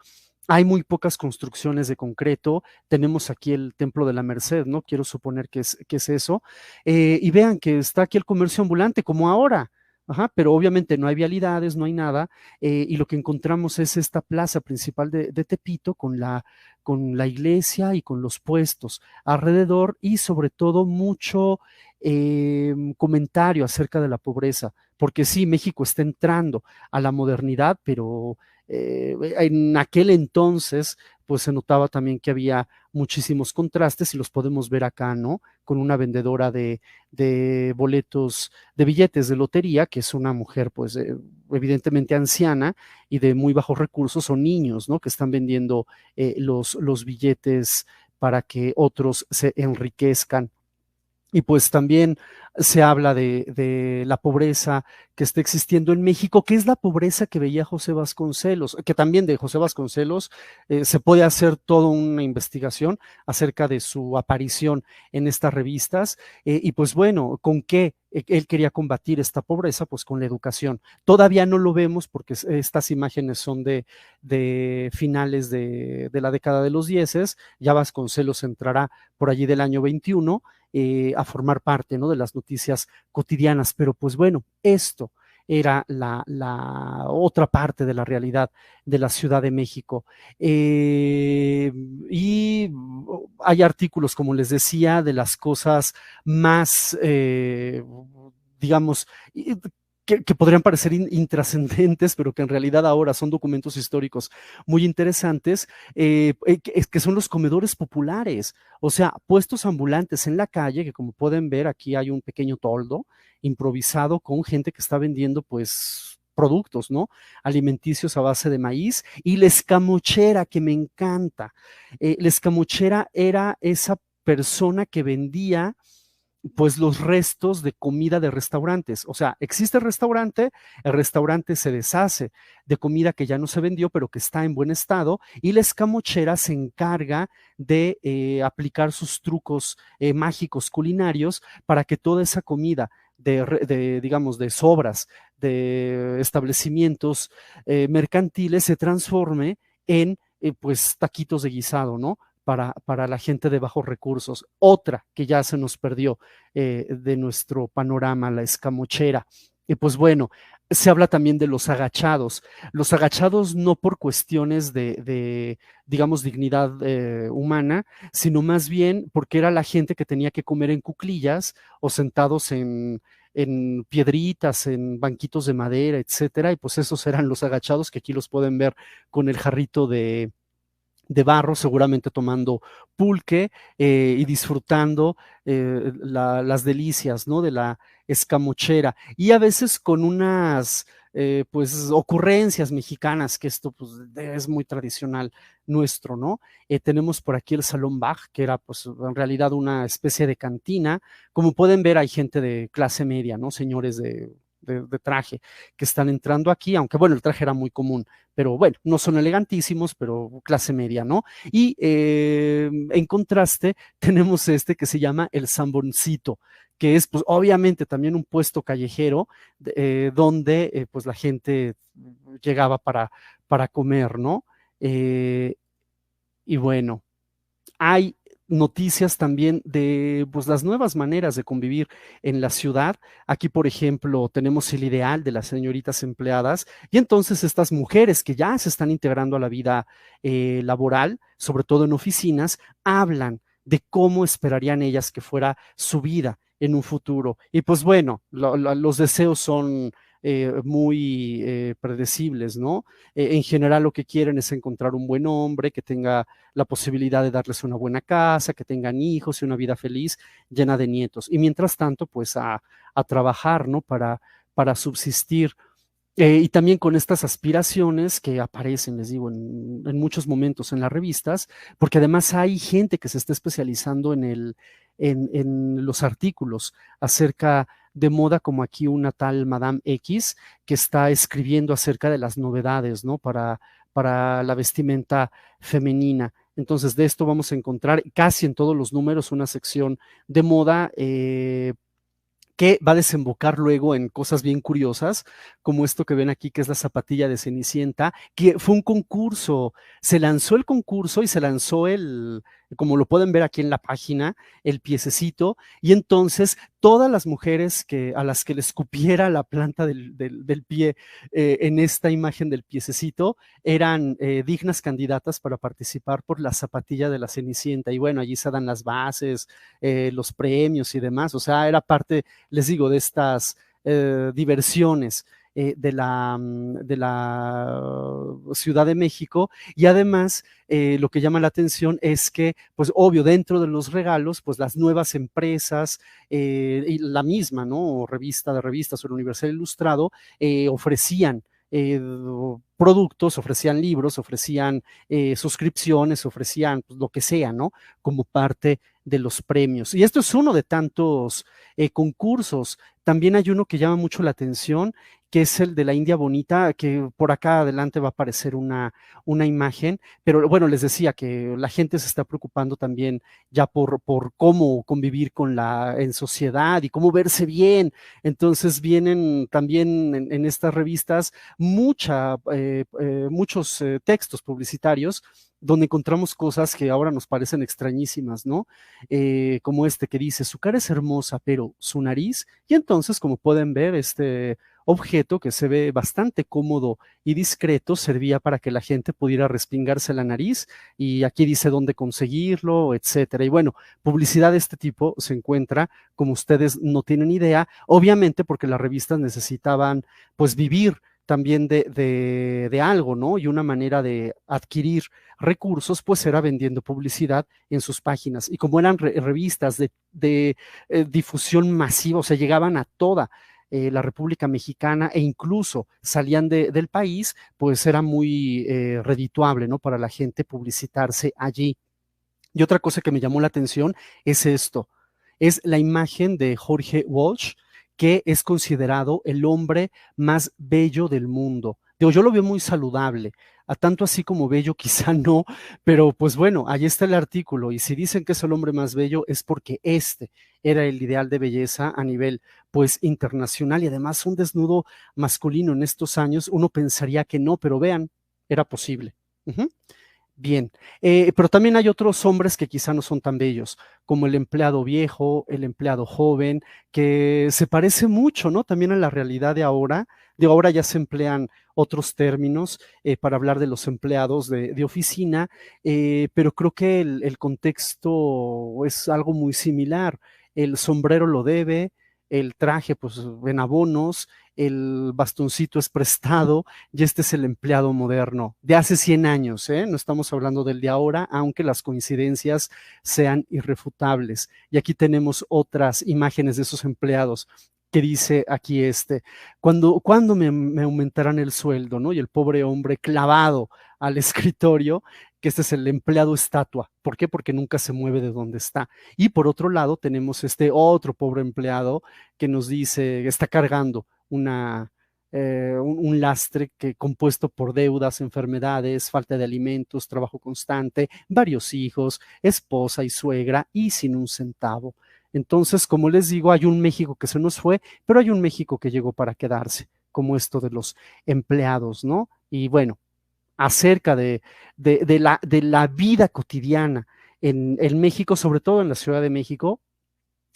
Speaker 2: Hay muy pocas construcciones de concreto. Tenemos aquí el Templo de la Merced, ¿no? Quiero suponer que es eso. Y vean que está aquí el comercio ambulante, como ahora. Ajá, pero obviamente no hay vialidades, no hay nada, y lo que encontramos es esta plaza principal de Tepito con la iglesia y con los puestos alrededor, y sobre todo mucho comentario acerca de la pobreza, porque sí, México está entrando a la modernidad, pero en aquel entonces, pues se notaba también que había muchísimos contrastes y los podemos ver acá, ¿no? Con una vendedora de boletos, de billetes de lotería, que es una mujer, pues, evidentemente anciana y de muy bajos recursos, o niños, ¿no? Que están vendiendo los billetes para que otros se enriquezcan. Y pues también se habla de la pobreza que está existiendo en México, que es la pobreza que veía José Vasconcelos, que también de José Vasconcelos se puede hacer toda una investigación acerca de su aparición en estas revistas. Y pues bueno, ¿con qué él quería combatir esta pobreza? Pues con la educación. Todavía no lo vemos porque estas imágenes son de finales de la década de los 10. Ya Vasconcelos entrará por allí del año 21 a formar parte, ¿no? De las noticias cotidianas, pero pues bueno, esto era la otra parte de la realidad de la Ciudad de México. Y hay artículos, como les decía, de las cosas más, digamos, que podrían parecer intrascendentes, pero que en realidad ahora son documentos históricos muy interesantes, que son los comedores populares, o sea, puestos ambulantes en la calle, que como pueden ver aquí hay un pequeño toldo improvisado con gente que está vendiendo pues productos, ¿no? Alimenticios a base de maíz, y la escamochera, que me encanta. La escamochera era esa persona que vendía pues los restos de comida de restaurantes. O sea, existe el restaurante se deshace de comida que ya no se vendió, pero que está en buen estado, y la escamochera se encarga de aplicar sus trucos mágicos culinarios para que toda esa comida digamos, de sobras de establecimientos mercantiles se transforme en pues taquitos de guisado, ¿no? Para la gente de bajos recursos. Otra que ya se nos perdió de nuestro panorama, la escamochera. Y pues bueno, se habla también de los agachados no por cuestiones digamos, dignidad humana, sino más bien porque era la gente que tenía que comer en cuclillas o sentados en piedritas, en banquitos de madera, etcétera, y pues esos eran los agachados, que aquí los pueden ver con el jarrito de barro, seguramente tomando pulque y disfrutando las delicias, ¿no? De la escamochera, y a veces con unas pues ocurrencias mexicanas, que esto pues es muy tradicional nuestro, ¿no? Tenemos por aquí el Salón Bach, que era pues en realidad una especie de cantina. Como pueden ver, hay gente de clase media, ¿no? Señores de traje que están entrando aquí, aunque bueno, el traje era muy común, pero bueno, no son elegantísimos, pero clase media, ¿no? Y en contraste tenemos este que se llama el Samboncito, que es pues obviamente también un puesto callejero donde pues la gente llegaba para comer, ¿no? Eh, y bueno, hay noticias también de pues, las nuevas maneras de convivir en la ciudad. Aquí, por ejemplo, tenemos el ideal de las señoritas empleadas, y entonces estas mujeres que ya se están integrando a la vida laboral, sobre todo en oficinas, hablan de cómo esperarían ellas que fuera su vida en un futuro. Y pues bueno, los deseos son muy predecibles, ¿no? En general lo que quieren es encontrar un buen hombre que tenga la posibilidad de darles una buena casa, que tengan hijos y una vida feliz llena de nietos. Y mientras tanto, pues a trabajar, ¿no? Para subsistir. Y también con estas aspiraciones que aparecen, les digo, en muchos momentos en las revistas, porque además hay gente que se está especializando en los artículos acerca de moda, como aquí una tal Madame X, que está escribiendo acerca de las novedades, ¿no? Para la vestimenta femenina. Entonces, de esto vamos a encontrar casi en todos los números una sección de moda que va a desembocar luego en cosas bien curiosas, como esto que ven aquí, que es la zapatilla de Cenicienta, que fue un concurso. Se lanzó el concurso y se lanzó como lo pueden ver aquí en la página, el piececito, y entonces todas las mujeres a las que les cupiera la planta del pie en esta imagen del piececito eran dignas candidatas para participar por la zapatilla de la Cenicienta. Y bueno, allí se dan las bases, los premios y demás. O sea, era parte, les digo, de estas diversiones de la Ciudad de México. Y además lo que llama la atención es que, pues obvio, dentro de los regalos, pues las nuevas empresas y la misma, ¿no? Revista de revistas o el Universal Ilustrado ofrecían productos, ofrecían libros, ofrecían suscripciones, ofrecían pues, lo que sea, ¿no? Como parte de los premios. Y esto es uno de tantos concursos. También hay uno que llama mucho la atención, que es el de la India Bonita, que por acá adelante va a aparecer una imagen, pero bueno, les decía que la gente se está preocupando también ya por cómo convivir en sociedad y cómo verse bien. Entonces vienen también en estas revistas muchos textos publicitarios donde encontramos cosas que ahora nos parecen extrañísimas, ¿no? Como este que dice, su cara es hermosa, pero su nariz, y entonces, como pueden ver, este objeto que se ve bastante cómodo y discreto servía para que la gente pudiera respingarse la nariz, y aquí dice dónde conseguirlo, etcétera. Y bueno, publicidad de este tipo se encuentra, como ustedes no tienen idea, obviamente porque las revistas necesitaban pues vivir también de algo, ¿no? Y una manera de adquirir recursos, pues era vendiendo publicidad en sus páginas. Y como eran revistas de difusión masiva, o sea, llegaban a toda la República Mexicana e incluso salían del país, pues era muy redituable, ¿no? Para la gente publicitarse allí. Y otra cosa que me llamó la atención es esto, es la imagen de Jorge Walsh, que es considerado el hombre más bello del mundo. Digo, yo lo veo muy saludable, a tanto así como bello quizá no, pero pues bueno, ahí está el artículo y si dicen que es el hombre más bello es porque este era el ideal de belleza a nivel pues internacional y además un desnudo masculino en estos años, uno pensaría que no, pero vean, era posible. Uh-huh. Bien, pero también hay otros hombres que quizá no son tan bellos, como el empleado viejo, el empleado joven, que se parece mucho, ¿no? También a la realidad de ahora. De ahora ya se emplean otros términos para hablar de los empleados de oficina, pero creo que el contexto es algo muy similar. El sombrero lo debe, el traje, pues en abonos, el bastoncito es prestado y este es el empleado moderno de hace 100 años, ¿eh? No estamos hablando del de ahora, aunque las coincidencias sean irrefutables. Y aquí tenemos otras imágenes de esos empleados que dice aquí cuando me aumentarán el sueldo, ¿no? Y el pobre hombre clavado al escritorio, que este es el empleado estatua. ¿Por qué? Porque nunca se mueve de donde está. Y por otro lado tenemos este otro pobre empleado que nos dice, está cargando un lastre compuesto por deudas, enfermedades, falta de alimentos, trabajo constante, varios hijos, esposa y suegra y sin un centavo. Entonces, como les digo, hay un México que se nos fue, pero hay un México que llegó para quedarse, como esto de los empleados, ¿no? Y bueno, acerca de la vida cotidiana en México, sobre todo en la Ciudad de México,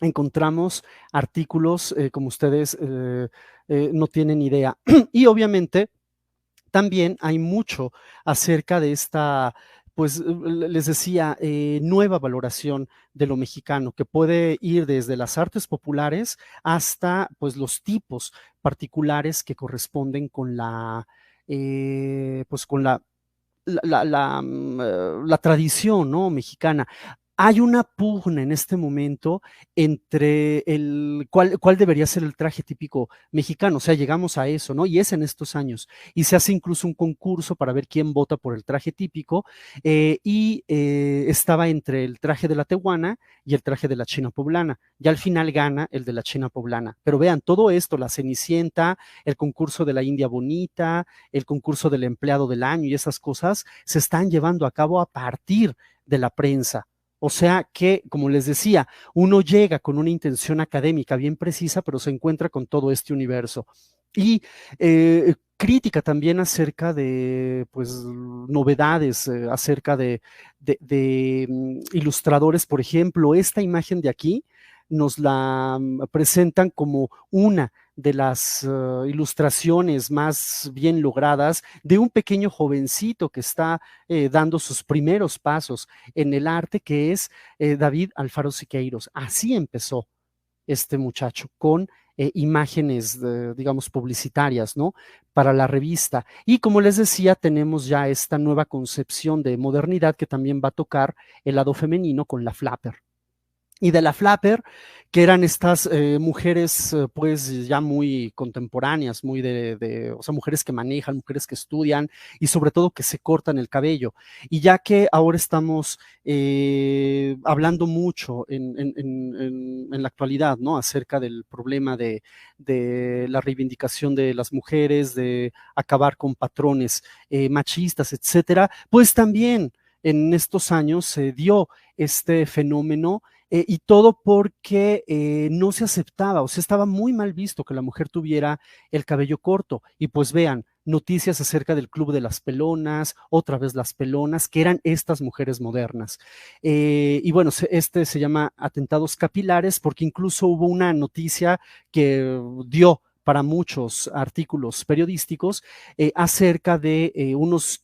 Speaker 2: encontramos artículos como ustedes no tienen idea. Y obviamente también hay mucho acerca de esta, pues les decía, nueva valoración de lo mexicano, que puede ir desde las artes populares hasta pues los tipos particulares que corresponden con pues con la tradición, ¿no? Mexicana. Hay una pugna en este momento entre cuál debería ser el traje típico mexicano, o sea, llegamos a eso, ¿no? Y es en estos años. Y se hace incluso un concurso para ver quién vota por el traje típico, estaba entre el traje de la tehuana y el traje de la china poblana. Y al final gana el de la china poblana. Pero vean, todo esto, la Cenicienta, el concurso de la India Bonita, el concurso del empleado del año y esas cosas se están llevando a cabo a partir de la prensa. O sea que, como les decía, uno llega con una intención académica bien precisa, pero se encuentra con todo este universo. Y crítica también acerca de, pues, novedades, acerca de ilustradores. Por ejemplo, esta imagen de aquí nos la presentan como una de las ilustraciones más bien logradas de un pequeño jovencito que está dando sus primeros pasos en el arte, que es David Alfaro Siqueiros. Así empezó este muchacho, con imágenes, digamos, publicitarias, ¿no? Para la revista. Y como les decía, tenemos ya esta nueva concepción de modernidad que también va a tocar el lado femenino con la flapper. Y de la flapper, que eran estas mujeres pues ya muy contemporáneas, muy o sea, mujeres que manejan, mujeres que estudian y sobre todo que se cortan el cabello. Y ya que ahora estamos hablando mucho en la actualidad, ¿no? Acerca del problema de la reivindicación de las mujeres, de acabar con patrones machistas, etcétera, pues también en estos años se dio este fenómeno y todo porque no se aceptaba, o sea, estaba muy mal visto que la mujer tuviera el cabello corto. Y pues vean, noticias acerca del Club de las Pelonas, otra vez las pelonas, que eran estas mujeres modernas. Y bueno, este se llama Atentados Capilares porque incluso hubo una noticia que dio para muchos artículos periodísticos acerca de unos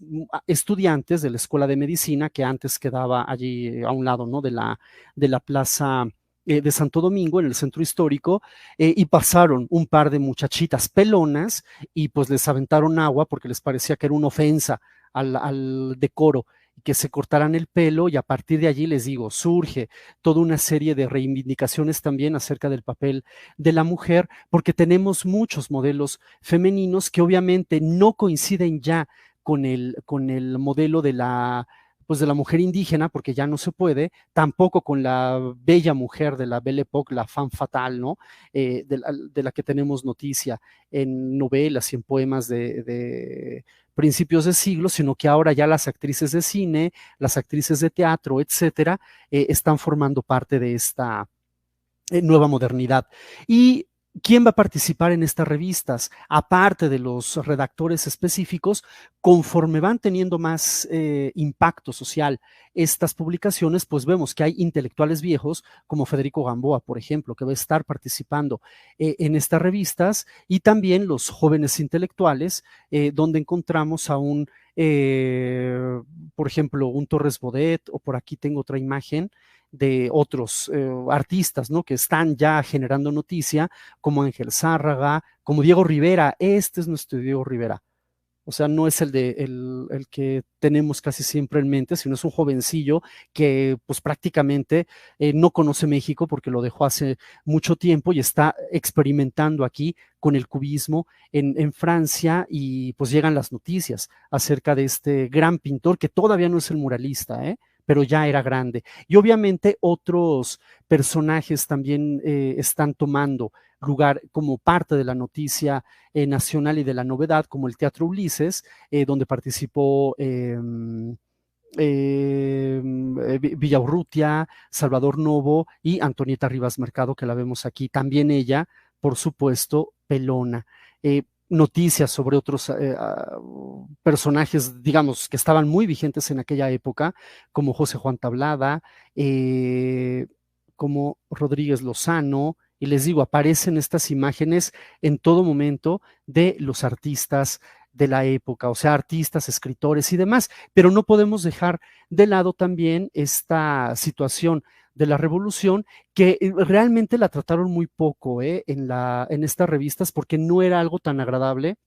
Speaker 2: estudiantes de la Escuela de Medicina que antes quedaba allí a un lado, ¿no? de la plaza de Santo Domingo, en el centro histórico, y pasaron un par de muchachitas pelonas y pues les aventaron agua porque les parecía que era una ofensa al decoro que se cortaran el pelo, y a partir de allí, les digo, surge toda una serie de reivindicaciones también acerca del papel de la mujer, porque tenemos muchos modelos femeninos que obviamente no coinciden ya con el modelo de la, pues de la mujer indígena, porque ya no se puede, tampoco con la bella mujer de la Belle Époque, la femme fatale, ¿no? De la que tenemos noticia en novelas y en poemas de principios de siglo, sino que ahora ya las actrices de cine, las actrices de teatro, etcétera, están formando parte de esta nueva modernidad. Y ¿quién va a participar en estas revistas? Aparte de los redactores específicos, conforme van teniendo más impacto social estas publicaciones, pues vemos que hay intelectuales viejos como Federico Gamboa, por ejemplo, que va a estar participando en estas revistas, y también los jóvenes intelectuales, donde encontramos a un, por ejemplo, un Torres Bodet, o por aquí tengo otra imagen de otros artistas, ¿no? Que están ya generando noticia, como Ángel Zárraga, como Diego Rivera. Este es nuestro Diego Rivera. O sea, no es el que tenemos casi siempre en mente, sino es un jovencillo que pues prácticamente no conoce México porque lo dejó hace mucho tiempo y está experimentando aquí con el cubismo en Francia, y pues llegan las noticias acerca de este gran pintor que todavía no es el muralista, pero ya era grande. Y obviamente otros personajes también están tomando lugar como parte de la noticia nacional y de la novedad, como el Teatro Ulises, donde participó Villaurrutia, Salvador Novo y Antonieta Rivas Mercado, que la vemos aquí. También ella, por supuesto, pelona. Noticias sobre otros personajes, digamos, que estaban muy vigentes en aquella época, como José Juan Tablada, como Rodríguez Lozano, y les digo, aparecen estas imágenes en todo momento de los artistas de la época, o sea, artistas, escritores y demás, pero no podemos dejar de lado también esta situación de la revolución, que realmente la trataron muy poco en estas revistas, porque no era algo tan agradable.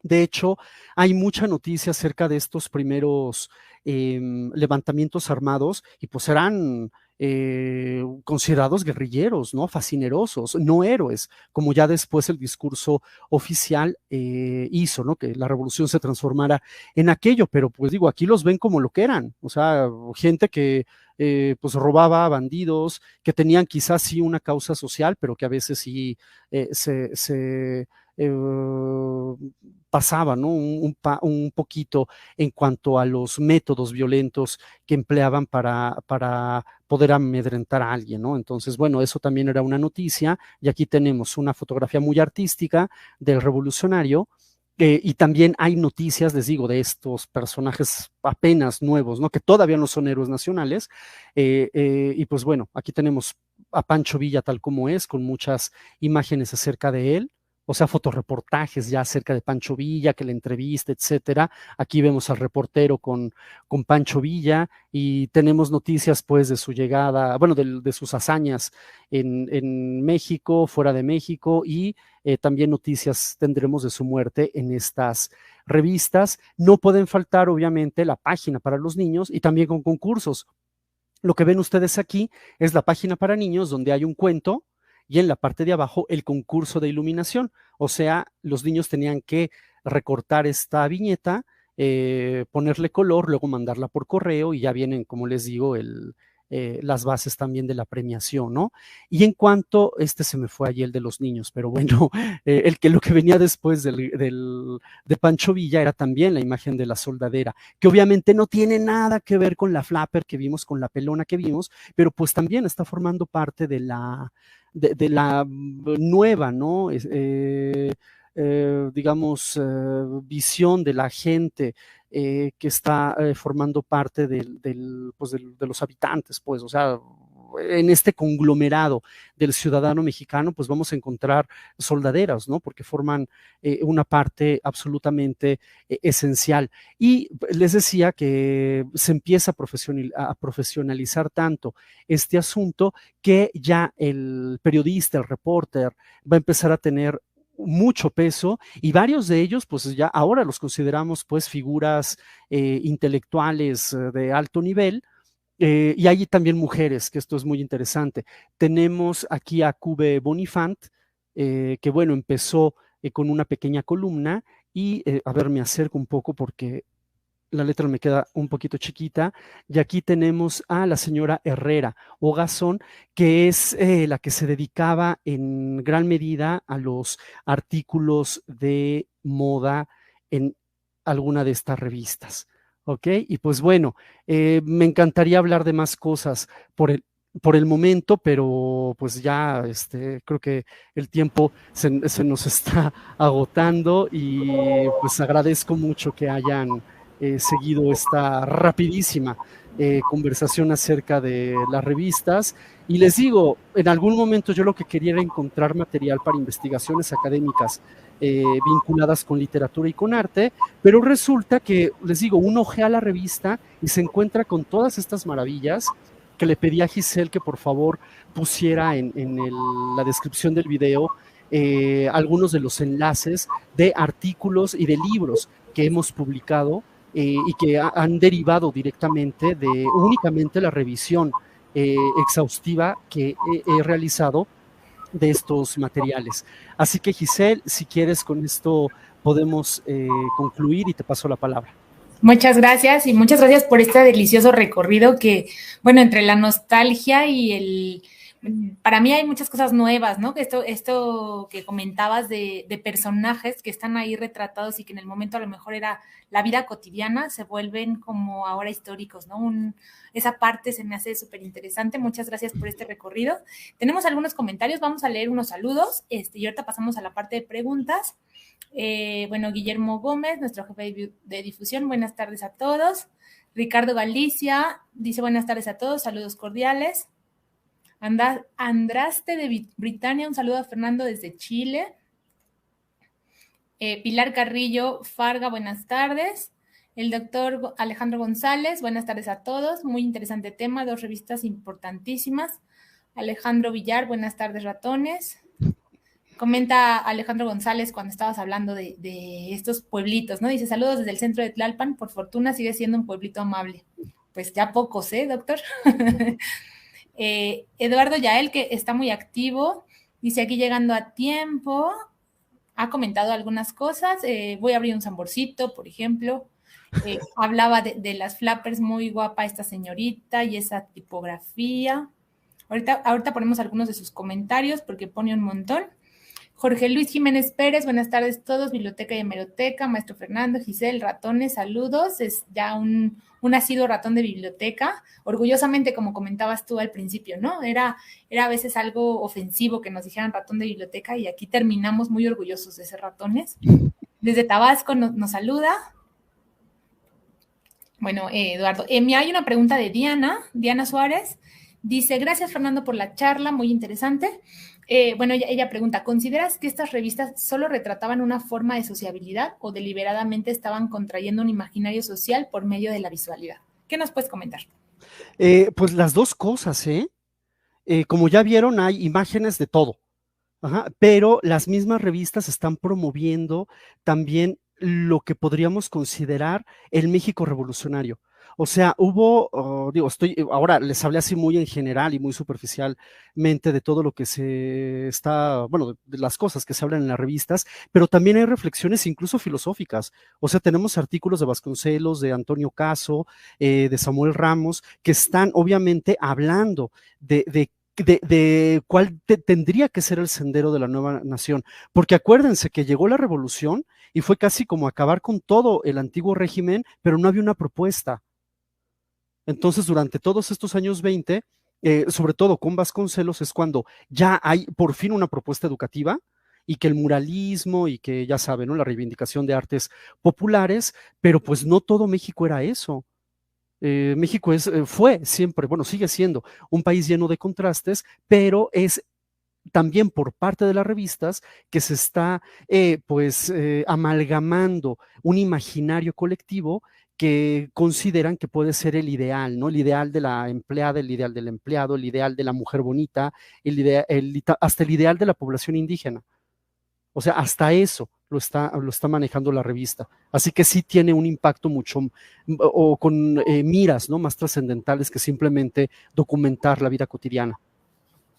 Speaker 2: De hecho, hay mucha noticia acerca de estos primeros levantamientos armados, y pues eran considerados guerrilleros, ¿no? Fascinerosos, no héroes, como ya después el discurso oficial hizo, ¿no? Que la revolución se transformara en aquello, pero pues digo, aquí los ven como lo que eran, o sea, gente que pues robaba, bandidos, que tenían quizás sí una causa social, pero que a veces sí se pasaba, ¿no? Un poquito en cuanto a los métodos violentos que empleaban para poder amedrentar a alguien, ¿no? Entonces, bueno, eso también era una noticia, y aquí tenemos una fotografía muy artística del revolucionario. Y también hay noticias, les digo, de estos personajes apenas nuevos, ¿no? Que todavía no son héroes nacionales. Y pues bueno, aquí tenemos a Pancho Villa tal como es, con muchas imágenes acerca de él, o sea, fotoreportajes ya acerca de Pancho Villa, que la entrevista, etcétera. Aquí vemos al reportero con Pancho Villa, y tenemos noticias pues de su llegada, bueno, de sus hazañas en México, fuera de México, y también noticias tendremos de su muerte en estas revistas. No pueden faltar, obviamente, la página para los niños, y también con concursos. Lo que ven ustedes aquí es la página para niños, donde hay un cuento, y en la parte de abajo el concurso de iluminación. O sea, los niños tenían que recortar esta viñeta, ponerle color, luego mandarla por correo, y ya vienen, como les digo, las bases también de la premiación, ¿no? Y en cuanto, se me fue allí el de los niños, pero bueno, lo que venía después de Pancho Villa era también la imagen de la soldadera, que obviamente no tiene nada que ver con la flapper que vimos, con la pelona que vimos, pero pues también está formando parte de la nueva, ¿no? Digamos, visión de la gente que está formando parte pues de los habitantes, pues, o sea, en este conglomerado del ciudadano mexicano, pues vamos a encontrar soldaderas, ¿no? Porque forman una parte absolutamente esencial. Y les decía que se empieza a profesionalizar tanto este asunto, que ya el periodista, el reporter, va a empezar a tener mucho peso, y varios de ellos pues ya ahora los consideramos pues figuras intelectuales de alto nivel. Y hay también mujeres, que esto es muy interesante. Tenemos aquí a Cube Bonifant, que bueno, empezó con una pequeña columna y, a ver, me acerco un poco porque la letra me queda un poquito chiquita, y aquí tenemos a la señora Herrera o Gazón, que es la que se dedicaba en gran medida a los artículos de moda en alguna de estas revistas. ¿Ok? Y pues bueno, me encantaría hablar de más cosas por el momento, pero pues ya creo que el tiempo se nos está agotando, y pues agradezco mucho que hayan seguido esta rapidísima conversación acerca de las revistas. Y les digo, en algún momento yo lo que quería era encontrar material para investigaciones académicas vinculadas con literatura y con arte, pero resulta que, les digo, uno ojea la revista y se encuentra con todas estas maravillas que le pedí a Giselle que por favor pusiera la descripción del video algunos de los enlaces de artículos y de libros que hemos publicado y que han derivado directamente de únicamente la revisión exhaustiva que he realizado de estos materiales. Así que Giselle, si quieres, con esto podemos concluir y te paso la palabra.
Speaker 1: Muchas gracias y muchas gracias por este delicioso recorrido que, bueno, entre la nostalgia y para mí hay muchas cosas nuevas, ¿no? Esto que comentabas de personajes que están ahí retratados y que en el momento a lo mejor era la vida cotidiana, se vuelven como ahora históricos, ¿no? Esa parte se me hace súper interesante. Muchas gracias por este recorrido. Tenemos algunos comentarios, vamos a leer unos saludos y ahorita pasamos a la parte de preguntas. Bueno, Guillermo Gómez, nuestro jefe de difusión, buenas tardes a todos. Ricardo Galicia dice buenas tardes a todos, saludos cordiales. Andraste de Britania, un saludo a Fernando desde Chile. Pilar Carrillo Farga, buenas tardes. El doctor Alejandro González, buenas tardes a todos. Muy interesante tema, 2 revistas importantísimas. Alejandro Villar, buenas tardes, ratones. Comenta Alejandro González cuando estabas hablando de estos pueblitos, ¿no? Dice, saludos desde el centro de Tlalpan, por fortuna sigue siendo un pueblito amable. Pues ya pocos, doctor? Eduardo Yael, que está muy activo, dice aquí llegando a tiempo, ha comentado algunas cosas, voy a abrir un samborcito, por ejemplo, hablaba de las flappers, muy guapa esta señorita y esa tipografía. Ahorita ponemos algunos de sus comentarios porque pone un montón. Jorge Luis Jiménez Pérez, buenas tardes a todos, biblioteca y hemeroteca, maestro Fernando, Giselle, ratones, saludos, es ya un asiduo ratón de biblioteca, orgullosamente, como comentabas tú al principio, ¿no? Era a veces algo ofensivo que nos dijeran ratón de biblioteca y aquí terminamos muy orgullosos de ser ratones. Desde Tabasco nos saluda. Bueno, Eduardo, hay una pregunta de Diana Suárez, dice, gracias Fernando por la charla, muy interesante. Bueno, ella pregunta, ¿consideras que estas revistas solo retrataban una forma de sociabilidad o deliberadamente estaban contrayendo un imaginario social por medio de la visualidad? ¿Qué nos puedes comentar?
Speaker 2: Pues las dos cosas, como ya vieron, hay imágenes de todo, pero las mismas revistas están promoviendo también lo que podríamos considerar el México revolucionario. O sea, ahora les hablé así muy en general y muy superficialmente de todo lo que de las cosas que se hablan en las revistas, pero también hay reflexiones incluso filosóficas. O sea, tenemos artículos de Vasconcelos, de Antonio Caso, de Samuel Ramos, que están obviamente hablando de cuál tendría que ser el sendero de la nueva nación, porque acuérdense que llegó la revolución y fue casi como acabar con todo el antiguo régimen, pero no había una propuesta. Entonces, durante todos estos años 20, sobre todo con Vasconcelos, es cuando ya hay por fin una propuesta educativa y que el muralismo y que ya saben, ¿no? La reivindicación de artes populares, pero pues no todo México era eso. México fue siempre, bueno, sigue siendo un país lleno de contrastes, pero es también por parte de las revistas que se está amalgamando un imaginario colectivo que consideran que puede ser el ideal, ¿no? El ideal de la empleada, el ideal del empleado, el ideal de la mujer bonita, hasta el ideal de la población indígena. O sea, hasta eso lo está manejando la revista. Así que sí tiene un impacto mucho, o con miras, ¿no? Más trascendentales que simplemente documentar la vida cotidiana.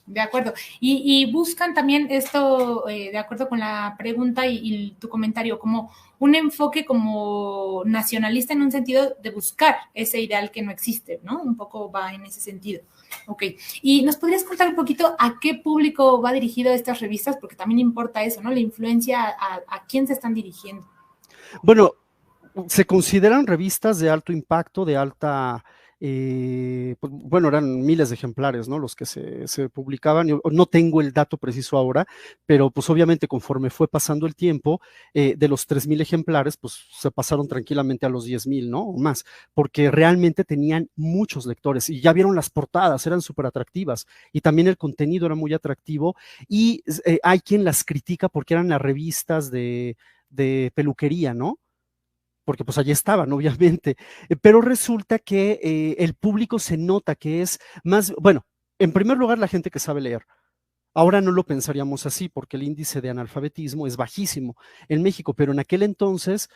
Speaker 1: De acuerdo. Y buscan también esto, de acuerdo con la pregunta y tu comentario, como un enfoque como nacionalista en un sentido de buscar ese ideal que no existe, ¿no? Un poco va en ese sentido. Ok. ¿Y nos podrías contar un poquito a qué público va dirigido estas revistas? Porque también importa eso, ¿no? La influencia a quién se están dirigiendo.
Speaker 2: Bueno, se consideran revistas de alto impacto, de alta, pues, bueno, eran miles de ejemplares, ¿no? Los que se publicaban. Yo no tengo el dato preciso ahora, pero pues obviamente conforme fue pasando el tiempo, de los 3,000 ejemplares, pues se pasaron tranquilamente a los 10,000, ¿no? O más, porque realmente tenían muchos lectores y ya vieron las portadas, eran súper atractivas y también el contenido era muy atractivo y hay quien las critica porque eran las revistas de peluquería, ¿no? Porque pues allí estaban, obviamente, pero resulta que el público se nota que es más, bueno, en primer lugar la gente que sabe leer. Ahora no lo pensaríamos así porque el índice de analfabetismo es bajísimo en México, pero en aquel entonces,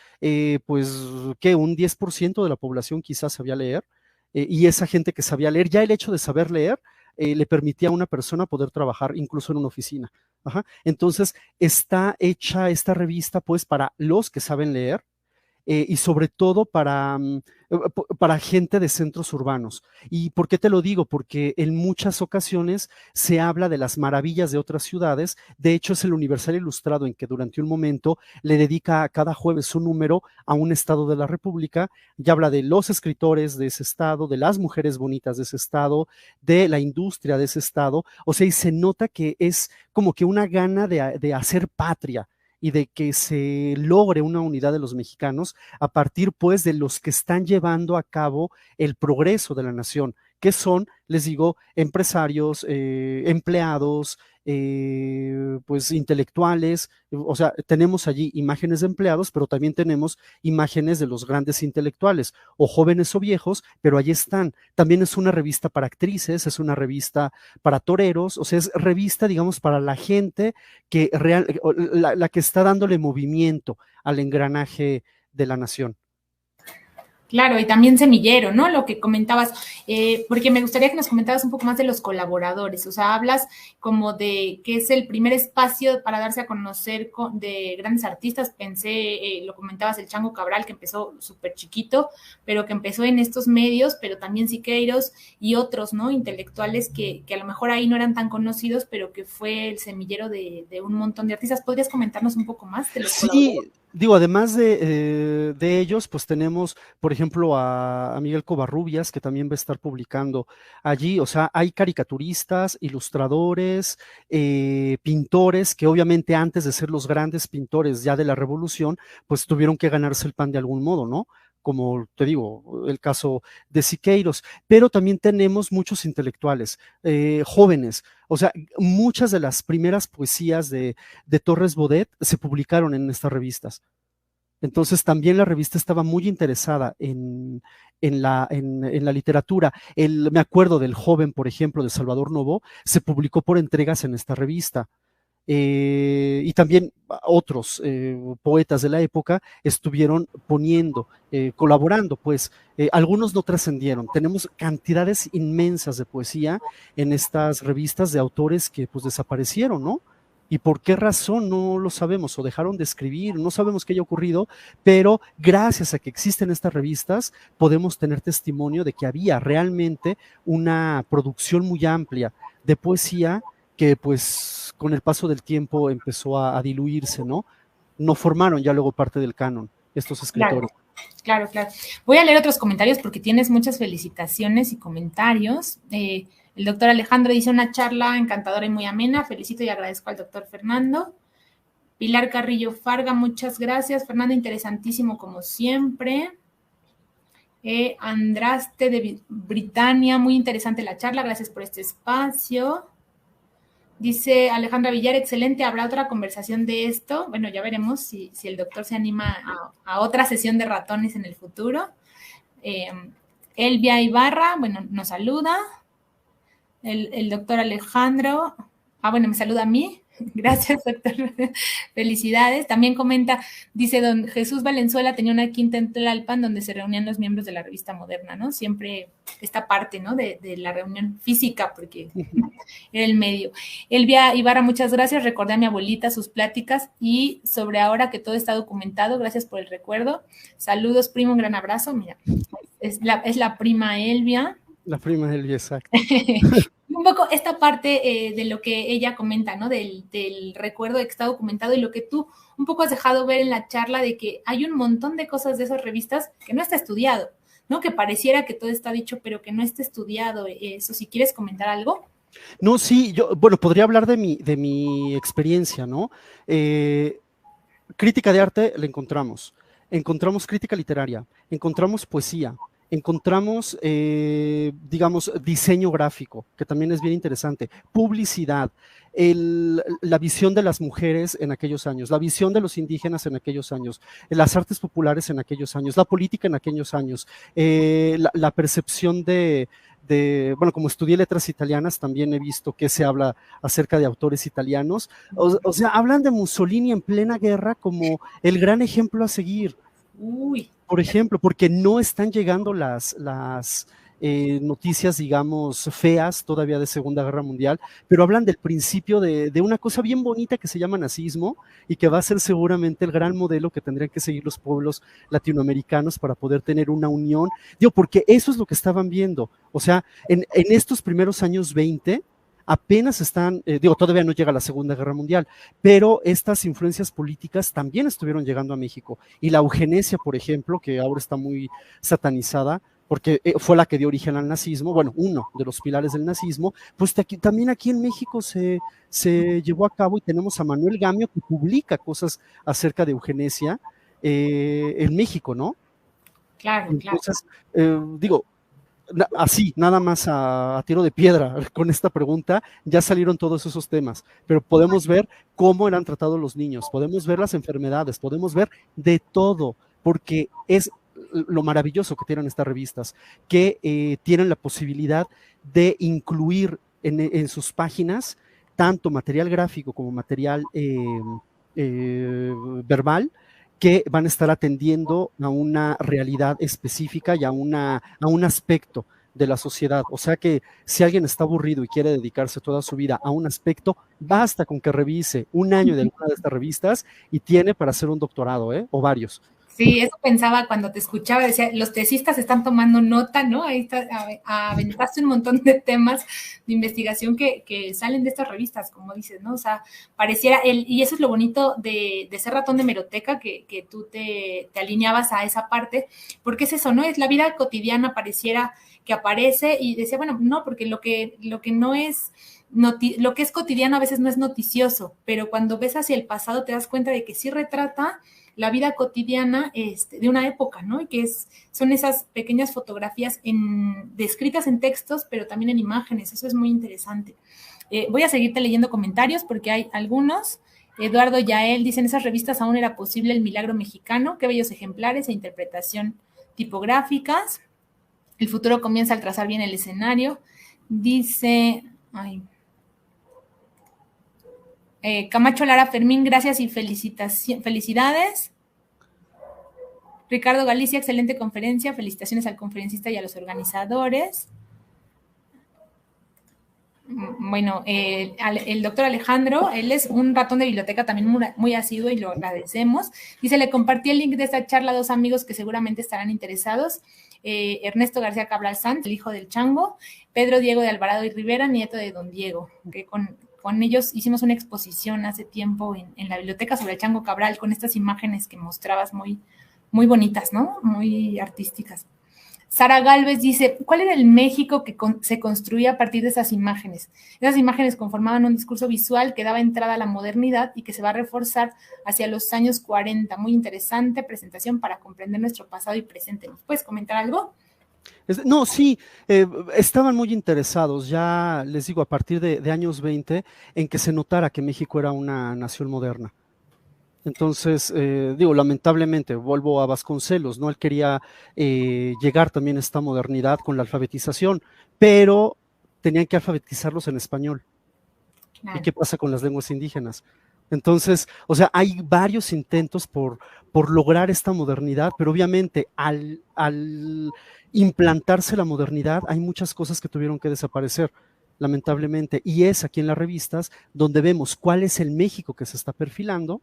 Speaker 2: pues, que un 10% de la población quizás sabía leer, y esa gente que sabía leer, ya el hecho de saber leer le permitía a una persona poder trabajar incluso en una oficina. Ajá. Entonces, está hecha esta revista pues para los que saben leer, y sobre todo para gente de centros urbanos. ¿Y por qué te lo digo? Porque en muchas ocasiones se habla de las maravillas de otras ciudades. De hecho, es el Universal Ilustrado en que durante un momento le dedica a cada jueves un número a un estado de la República y habla de los escritores de ese estado, de las mujeres bonitas de ese estado, de la industria de ese estado. O sea, y se nota que es como que una gana de hacer patria y de que se logre una unidad de los mexicanos a partir pues de los que están llevando a cabo el progreso de la nación, que son, les digo, empresarios, empleados, pues intelectuales. O sea, tenemos allí imágenes de empleados, pero también tenemos imágenes de los grandes intelectuales, o jóvenes o viejos, pero allí están. También es una revista para actrices, es una revista para toreros, o sea, es revista, digamos, para la gente que la que está dándole movimiento al engranaje de la nación.
Speaker 1: Claro, y también semillero, ¿no? Lo que comentabas, porque me gustaría que nos comentaras un poco más de los colaboradores, o sea, hablas como de que es el primer espacio para darse a conocer de grandes artistas, pensé, lo comentabas, el Chango Cabral, que empezó súper chiquito, pero que empezó en estos medios, pero también Siqueiros y otros, ¿no? Intelectuales que a lo mejor ahí no eran tan conocidos, pero que fue el semillero de un montón de artistas. ¿Podrías comentarnos un poco más de los colaboradores?
Speaker 2: Sí, digo, además de ellos, pues tenemos, por ejemplo, a Miguel Covarrubias, que también va a estar publicando allí. O sea, hay caricaturistas, ilustradores, pintores, que obviamente antes de ser los grandes pintores ya de la Revolución, pues tuvieron que ganarse el pan de algún modo, ¿no? Como te digo, el caso de Siqueiros, pero también tenemos muchos intelectuales, jóvenes. O sea, muchas de las primeras poesías de Torres Bodet se publicaron en estas revistas. Entonces también la revista estaba muy interesada en la literatura. Me acuerdo del Joven, por ejemplo, de Salvador Novo, se publicó por entregas en esta revista. Y también otros poetas de la época estuvieron poniendo, colaborando, pues algunos no trascendieron. Tenemos cantidades inmensas de poesía en estas revistas de autores que pues desaparecieron, ¿no? ¿Y por qué razón? No lo sabemos, o dejaron de escribir, no sabemos qué haya ocurrido, pero gracias a que existen estas revistas podemos tener testimonio de que había realmente una producción muy amplia de poesía que pues con el paso del tiempo empezó a diluirse, ¿no? No formaron ya luego parte del canon estos
Speaker 1: Claro.
Speaker 2: escritores.
Speaker 1: Claro, claro. Voy a leer otros comentarios porque tienes muchas felicitaciones y comentarios. El doctor Alejandro dice una charla encantadora y muy amena. Felicito y agradezco al doctor Fernando. Pilar Carrillo Farga, muchas gracias. Fernando, interesantísimo como siempre. Andraste de Britania, muy interesante la charla. Gracias por este espacio. Dice Alejandra Villar, excelente, habrá otra conversación de esto. Bueno, ya veremos si el doctor se anima a otra sesión de ratones en el futuro. Elvia Ibarra, bueno, nos saluda. El doctor Alejandro, bueno, me saluda a mí. Gracias, doctor. Felicidades. También comenta, dice, don Jesús Valenzuela tenía una quinta en Tlalpan donde se reunían los miembros de la revista Moderna, ¿no? Siempre esta parte, ¿no? De la reunión física, porque era el medio. Elvia Ibarra, muchas gracias. Recordé a mi abuelita sus pláticas y sobre ahora que todo está documentado, gracias por el recuerdo. Saludos, primo, un gran abrazo. Mira, es la prima Elvia.
Speaker 2: La prima Elvia, exacto.
Speaker 1: Un poco esta parte de lo que ella comenta, ¿no? Del recuerdo de que está documentado y lo que tú un poco has dejado ver en la charla de que hay un montón de cosas de esas revistas que no está estudiado, ¿no? Que pareciera que todo está dicho, pero que no está estudiado. Eso, si quieres comentar algo.
Speaker 2: No, sí, yo, bueno, podría hablar de mi experiencia, ¿no? Crítica de arte la encontramos crítica literaria, encontramos poesía, encontramos, digamos, diseño gráfico, que también es bien interesante, publicidad, la visión de las mujeres en aquellos años, la visión de los indígenas en aquellos años, las artes populares en aquellos años, la política en aquellos años, la percepción bueno, como estudié letras italianas, también he visto que se habla acerca de autores italianos, o sea, hablan de Mussolini en plena guerra como el gran ejemplo a seguir.
Speaker 1: Uy.
Speaker 2: Por ejemplo, porque no están llegando las noticias, digamos, feas todavía de Segunda Guerra Mundial, pero hablan del principio de una cosa bien bonita que se llama nazismo y que va a ser seguramente el gran modelo que tendrían que seguir los pueblos latinoamericanos para poder tener una unión. Digo, porque eso es lo que estaban viendo. O sea, en estos primeros años 20, apenas están, todavía no llega la Segunda Guerra Mundial, pero estas influencias políticas también estuvieron llegando a México. Y la eugenesia, por ejemplo, que ahora está muy satanizada, porque fue la que dio origen al nazismo, bueno, uno de los pilares del nazismo, pues también aquí en México se llevó a cabo y tenemos a Manuel Gamio que publica cosas acerca de eugenesia en México, ¿no?
Speaker 1: Claro,
Speaker 2: entonces, digo, así, nada más a tiro de piedra con esta pregunta, ya salieron todos esos temas, pero podemos ver cómo eran tratados los niños, podemos ver las enfermedades, podemos ver de todo, porque es lo maravilloso que tienen estas revistas, que tienen la posibilidad de incluir en sus páginas tanto material gráfico como material verbal, que van a estar atendiendo a una realidad específica y a un aspecto de la sociedad. O sea que si alguien está aburrido y quiere dedicarse toda su vida a un aspecto, basta con que revise un año de alguna de estas revistas y tiene para hacer un doctorado, o varios.
Speaker 1: Sí, eso pensaba cuando te escuchaba, decía, los tesistas están tomando nota, ¿no? Ahí está, aventaste un montón de temas de investigación que salen de estas revistas, como dices, ¿no? O sea, pareciera, y eso es lo bonito de ser ratón de hemeroteca, que tú te alineabas a esa parte, porque es eso, ¿no? Es la vida cotidiana, pareciera que aparece, y decía, bueno, no, porque lo que no es... lo que es cotidiano a veces no es noticioso, pero cuando ves hacia el pasado te das cuenta de que sí retrata la vida cotidiana de una época, ¿no? Y que son esas pequeñas fotografías descritas en textos, pero también en imágenes. Eso es muy interesante. Voy a seguirte leyendo comentarios porque hay algunos. Eduardo Yael dice, en esas revistas aún era posible el milagro mexicano. Qué bellos ejemplares e interpretación tipográficas. El futuro comienza al trazar bien el escenario. Dice... Camacho Lara Fermín, gracias y felicidades. Ricardo Galicia, excelente conferencia. Felicitaciones al conferencista y a los organizadores. Bueno, el doctor Alejandro, él es un ratón de biblioteca también muy asiduo y lo agradecemos. Dice, le compartí el link de esta charla a 2 amigos que seguramente estarán interesados. Ernesto García Cabral Sanz, el hijo del Chango, Pedro Diego de Alvarado y Rivera, nieto de don Diego, que con ellos hicimos una exposición hace tiempo en la biblioteca sobre el Chango Cabral con estas imágenes que mostrabas muy, muy bonitas, ¿no? Muy artísticas. Sara Galvez dice, ¿cuál era el México que se construía a partir de esas imágenes? Esas imágenes conformaban un discurso visual que daba entrada a la modernidad y que se va a reforzar hacia los años 40. Muy interesante presentación para comprender nuestro pasado y presente. ¿Nos puedes comentar algo?
Speaker 2: No, sí, estaban muy interesados, ya les digo, a partir de años 20, en que se notara que México era una nación moderna. Entonces, lamentablemente, vuelvo a Vasconcelos, ¿no? Él quería llegar también a esta modernidad con la alfabetización, pero tenían que alfabetizarlos en español. ¿Y qué pasa con las lenguas indígenas? Entonces, o sea, hay varios intentos por lograr esta modernidad, pero obviamente al implantarse la modernidad hay muchas cosas que tuvieron que desaparecer, lamentablemente, y es aquí en las revistas donde vemos cuál es el México que se está perfilando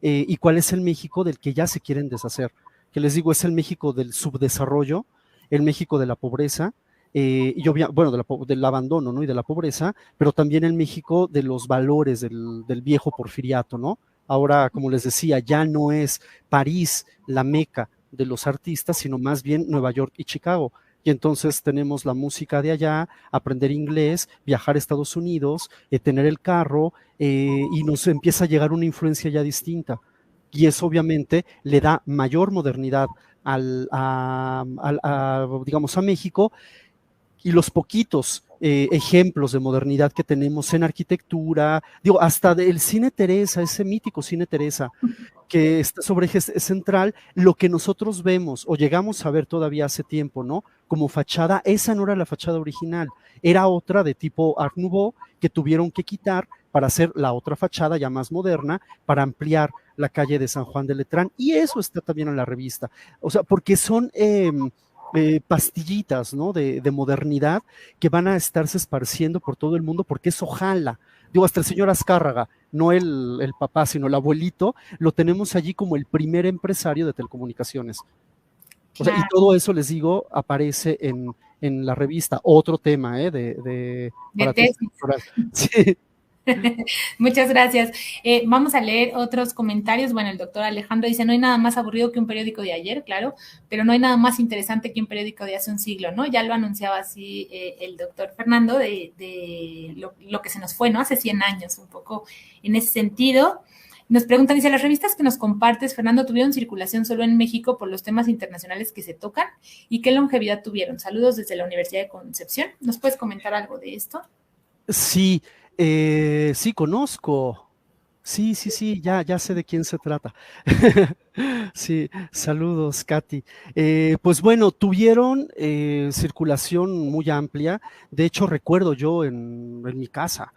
Speaker 2: y cuál es el México del que ya se quieren deshacer, que les digo, es el México del subdesarrollo, el México de la pobreza, y bueno, del abandono, ¿no? Y de la pobreza, pero también el México de los valores del viejo porfiriato, ¿no? Ahora, como les decía, ya no es París la meca de los artistas, sino más bien Nueva York y Chicago. Y entonces tenemos la música de allá, aprender inglés, viajar a Estados Unidos, tener el carro, y nos empieza a llegar una influencia ya distinta. Y eso obviamente le da mayor modernidad digamos, a México, y los poquitos ejemplos de modernidad que tenemos en arquitectura, digo, hasta del cine Teresa, ese mítico cine Teresa, que está sobre eje central, lo que nosotros vemos o llegamos a ver todavía hace tiempo, ¿no? Como fachada, esa no era la fachada original, era otra de tipo Art Nouveau que tuvieron que quitar para hacer la otra fachada ya más moderna, para ampliar la calle de San Juan de Letrán, y eso está también en la revista, o sea, porque son pastillitas, ¿no? De modernidad que van a estarse esparciendo por todo el mundo, porque eso jala. Digo, hasta el señor Azcárraga, no el papá, sino el abuelito, lo tenemos allí como el primer empresario de telecomunicaciones. O sea, y todo eso, les digo, aparece en la revista. Otro tema, de
Speaker 1: tesis.
Speaker 2: Sí.
Speaker 1: Muchas gracias. Vamos a leer otros comentarios. Bueno, el doctor Alejandro dice, no hay nada más aburrido que un periódico de ayer, claro, pero no hay nada más interesante que un periódico de hace un siglo, ¿no? Ya lo anunciaba así el doctor Fernando de lo que se nos fue, ¿no? Hace 100 años, un poco en ese sentido. Nos preguntan, dice, las revistas que nos compartes, Fernando, ¿tuvieron circulación solo en México por los temas internacionales que se tocan? ¿Y qué longevidad tuvieron? Saludos desde la Universidad de Concepción. ¿Nos puedes comentar algo de esto?
Speaker 2: Sí, sí, conozco. Sí, ya sé de quién se trata. Sí, saludos, Katy. Pues bueno, tuvieron circulación muy amplia. De hecho, recuerdo yo en mi casa,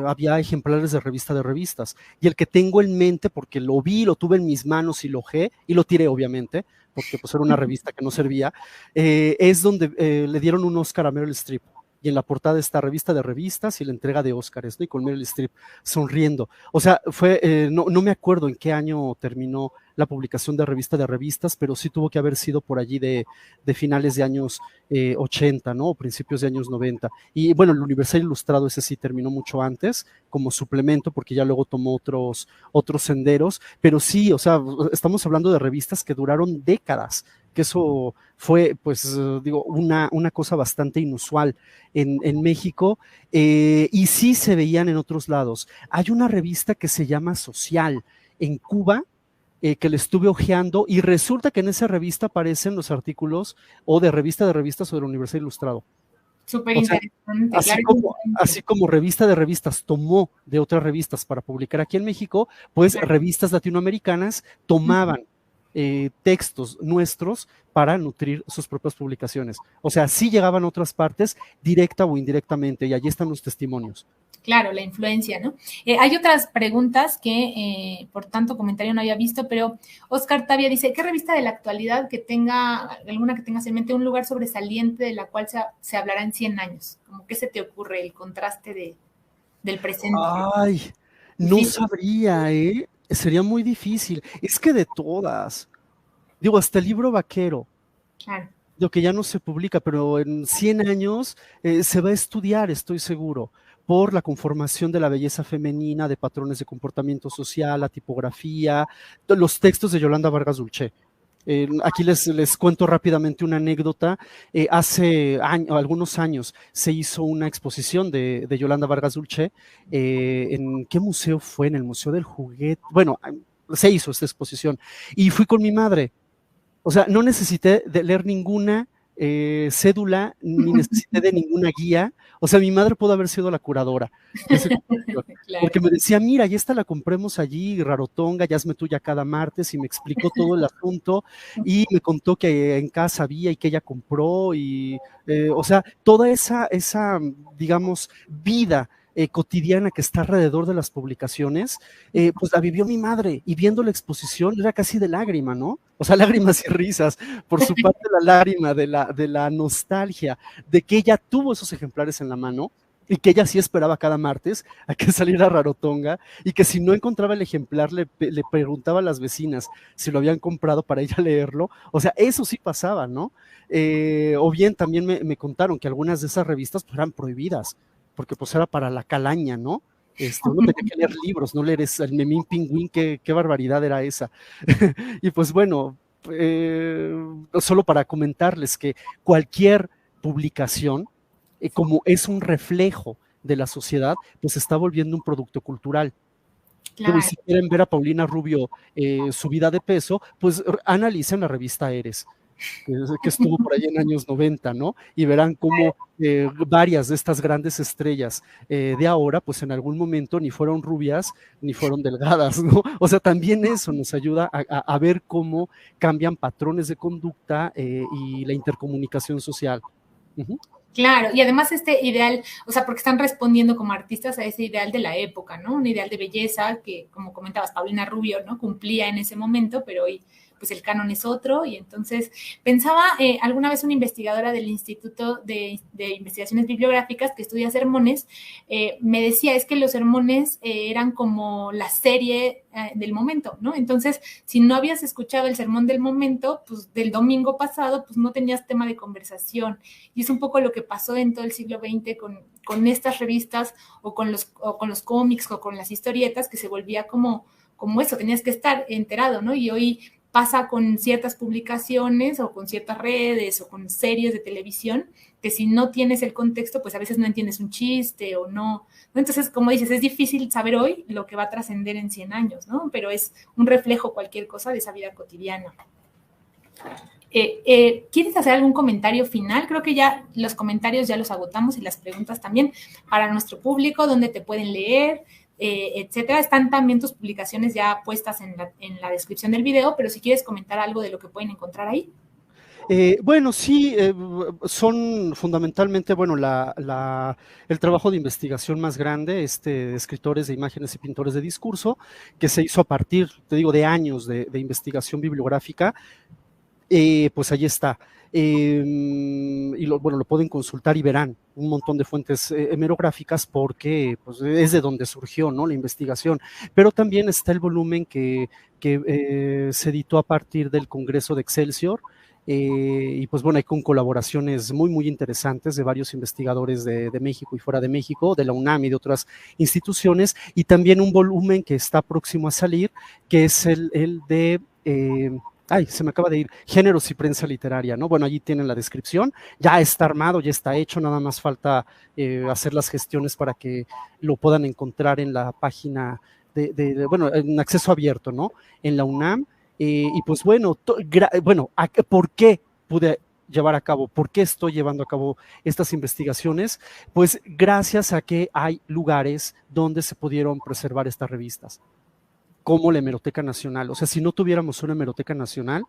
Speaker 2: había ejemplares de revistas. Y el que tengo en mente, porque lo vi, lo tuve en mis manos y lo ojé, y lo tiré, obviamente, porque pues era una revista que no servía, es donde le dieron un Oscar a Meryl Streep. Y en la portada está revista de revistas y la entrega de Óscares, ¿no? Y con Meryl Streep sonriendo. O sea, no me acuerdo en qué año terminó la publicación de revista de revistas, pero sí tuvo que haber sido por allí de finales de años 80, ¿no? O principios de años 90. Y bueno, el Universal Ilustrado ese sí terminó mucho antes, como suplemento, porque ya luego tomó otros senderos, pero sí, o sea, estamos hablando de revistas que duraron décadas, que eso fue, pues, digo, una cosa bastante inusual en México, y sí se veían en otros lados. Hay una revista que se llama Social en Cuba, que le estuve hojeando, y resulta que en esa revista aparecen los artículos o de revistas o de la Universidad Ilustrado.
Speaker 1: Súper interesante.
Speaker 2: Así como revista de revistas tomó de otras revistas para publicar aquí en México, pues revistas latinoamericanas tomaban textos nuestros para nutrir sus propias publicaciones. O sea, sí llegaban a otras partes, directa o indirectamente, y allí están los testimonios.
Speaker 1: Claro, la influencia, ¿no? Hay otras preguntas que por tanto comentario no había visto, pero Oscar Tavia dice, ¿qué revista de la actualidad que tenga, alguna que tengas en mente, un lugar sobresaliente de la cual se hablará en 100 años? ¿Cómo qué se te ocurre el contraste del presente?
Speaker 2: Ay, no sabría, sería muy difícil. Es que de todas, digo, hasta el libro vaquero,
Speaker 1: claro,
Speaker 2: lo que ya no se publica, pero en 100 años se va a estudiar, estoy seguro, por la conformación de la belleza femenina, de patrones de comportamiento social, la tipografía, los textos de Yolanda Vargas Dulce. Aquí les cuento rápidamente una anécdota. Hace algunos años se hizo una exposición de Yolanda Vargas Dulce. ¿En qué museo fue? En el Museo del Juguete. Bueno, se hizo esta exposición y fui con mi madre. O sea, no necesité de leer ninguna cédula, ni necesité de ninguna guía. O sea, mi madre pudo haber sido la curadora. Porque me decía, mira, ya esta la compremos allí, Rarotonga, ya hazme tuya cada martes, y me explicó todo el asunto, y me contó que en casa había y que ella compró, y o sea, toda esa, digamos, vida cotidiana que está alrededor de las publicaciones, pues la vivió mi madre, y viendo la exposición era casi de lágrima, ¿no? O sea, lágrimas y risas. Por su parte, la lágrima de la nostalgia, de que ella tuvo esos ejemplares en la mano, y que ella sí esperaba cada martes a que saliera Rarotonga, y que si no encontraba el ejemplar le preguntaba a las vecinas si lo habían comprado para ella leerlo. O sea, eso sí pasaba, ¿no? O bien también me contaron que algunas de esas revistas pues, eran prohibidas, porque pues era para la calaña, ¿no? Uno tenía que leer libros, no leer el Memín Pingüín, qué barbaridad era esa. Y pues bueno, solo para comentarles que cualquier publicación, como es un reflejo de la sociedad, pues se está volviendo un producto cultural. Claro. Si quieren ver a Paulina Rubio subida de peso, pues analicen la revista Eres, que estuvo por ahí en años 90, ¿no? Y verán cómo varias de estas grandes estrellas de ahora, pues en algún momento ni fueron rubias, ni fueron delgadas, ¿no? O sea, también eso nos ayuda a ver cómo cambian patrones de conducta y la intercomunicación social.
Speaker 1: Claro, y además este ideal, o sea, porque están respondiendo como artistas a ese ideal de la época, ¿no? Un ideal de belleza que, como comentabas, Paulina Rubio, ¿no? Cumplía en ese momento, pero hoy pues el canon es otro, y entonces pensaba alguna vez una investigadora del Instituto de Investigaciones Bibliográficas que estudia sermones, me decía, es que los sermones eran como la serie del momento, ¿no? Entonces, si no habías escuchado el sermón del momento, pues del domingo pasado, pues no tenías tema de conversación, y es un poco lo que pasó en todo el siglo XX con estas revistas o con los cómics o con las historietas, que se volvía como eso, tenías que estar enterado, ¿no? Y hoy pasa con ciertas publicaciones o con ciertas redes o con series de televisión, que si no tienes el contexto, pues a veces no entiendes un chiste o no. Entonces, como dices, es difícil saber hoy lo que va a trascender en 100 años, ¿no? Pero es un reflejo cualquier cosa de esa vida cotidiana. ¿Quieres hacer algún comentario final? Creo que ya los comentarios ya los agotamos, y las preguntas también para nuestro público, dónde te pueden leer, etcétera. Están también tus publicaciones ya puestas en la descripción del video, pero si quieres comentar algo de lo que pueden encontrar ahí.
Speaker 2: Bueno, sí, son fundamentalmente, bueno, el trabajo de investigación más grande, de escritores de imágenes y pintores de discurso, que se hizo a partir, te digo, de años de investigación bibliográfica. Pues ahí está. Y lo pueden consultar y verán un montón de fuentes hemerográficas, porque pues, es de donde surgió, ¿no?, la investigación. Pero también está el volumen que se editó a partir del Congreso de Excelsior, y pues bueno, hay con colaboraciones muy, muy interesantes de varios investigadores de México y fuera de México, de la UNAM y de otras instituciones, y también un volumen que está próximo a salir, que es el de... se me acaba de ir, Géneros y Prensa Literaria, ¿no? Bueno, allí tienen la descripción, ya está armado, ya está hecho, nada más falta hacer las gestiones para que lo puedan encontrar en la página bueno, en acceso abierto, ¿no?, en la UNAM. Y pues bueno, ¿por qué pude llevar a cabo? ¿Por qué estoy llevando a cabo estas investigaciones? Pues gracias a que hay lugares donde se pudieron preservar estas revistas, como la Hemeroteca Nacional. O sea, si no tuviéramos una Hemeroteca Nacional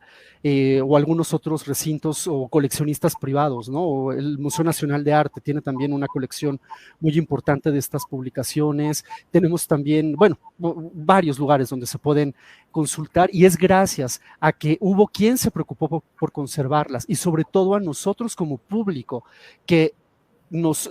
Speaker 2: o algunos otros recintos o coleccionistas privados, ¿no? O el Museo Nacional de Arte tiene también una colección muy importante de estas publicaciones. Tenemos también, bueno, varios lugares donde se pueden consultar, y es gracias a que hubo quien se preocupó por conservarlas, y sobre todo a nosotros como público, que nos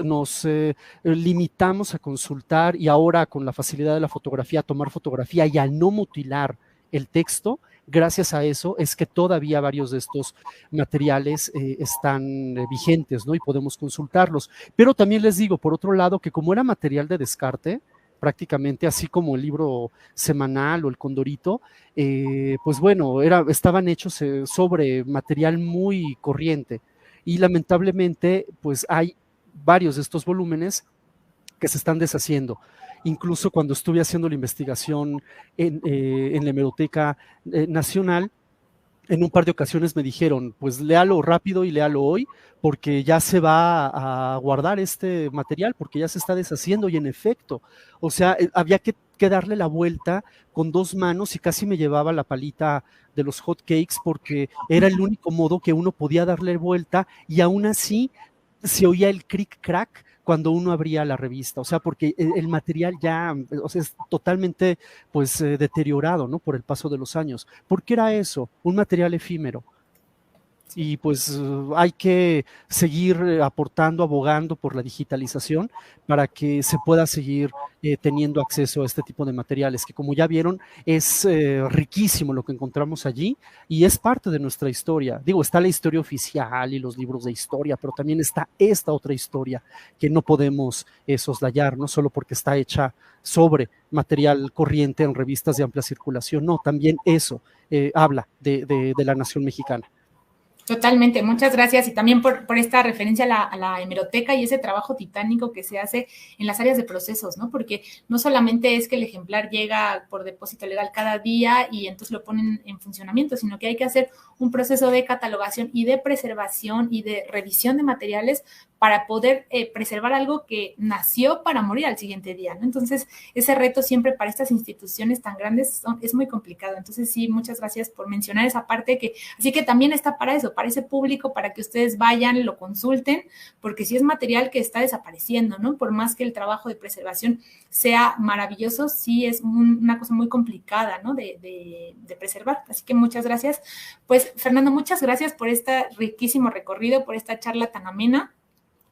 Speaker 2: limitamos a consultar, y ahora con la facilidad de la fotografía, a tomar fotografía y a no mutilar el texto. Gracias a eso es que todavía varios de estos materiales están vigentes, ¿no?, y podemos consultarlos. Pero también les digo, por otro lado, que como era material de descarte, prácticamente así como el libro semanal o el Condorito, pues bueno, estaban hechos sobre material muy corriente, y lamentablemente pues hay varios de estos volúmenes que se están deshaciendo. Incluso cuando estuve haciendo la investigación en la Hemeroteca Nacional, en un par de ocasiones me dijeron, pues léalo rápido y léalo hoy, porque ya se va a guardar este material, porque ya se está deshaciendo. Y en efecto, o sea, había que darle la vuelta con 2 manos, y casi me llevaba la palita de los hot cakes, porque era el único modo que uno podía darle vuelta, y aún así se oía el cric crack cuando uno abría la revista, o sea, porque el material ya, o sea, es totalmente, pues, deteriorado, ¿no? Por el paso de los años. ¿Por qué era eso? Un material efímero. Y pues hay que seguir aportando, abogando por la digitalización para que se pueda seguir teniendo acceso a este tipo de materiales, que como ya vieron es riquísimo lo que encontramos allí y es parte de nuestra historia. Digo, está la historia oficial y los libros de historia, pero también está esta otra historia que no podemos soslayar, no solo porque está hecha sobre material corriente en revistas de amplia circulación, no, también eso habla de la nación mexicana.
Speaker 1: Totalmente, muchas gracias y también por esta referencia a la hemeroteca y ese trabajo titánico que se hace en las áreas de procesos, ¿no? Porque no solamente es que el ejemplar llega por depósito legal cada día y entonces lo ponen en funcionamiento, sino que hay que hacer un proceso de catalogación y de preservación y de revisión de materiales para poder preservar algo que nació para morir al siguiente día, ¿no? Entonces, ese reto siempre para estas instituciones tan grandes es muy complicado. Entonces, sí, muchas gracias por mencionar esa parte que, así que también está para eso, para ese público, para que ustedes vayan, lo consulten, porque sí es material que está desapareciendo, ¿no? Por más que el trabajo de preservación sea maravilloso, sí es una cosa muy complicada, ¿no? De preservar. Así que muchas gracias. Pues, Fernando, muchas gracias por este riquísimo recorrido, por esta charla tan amena.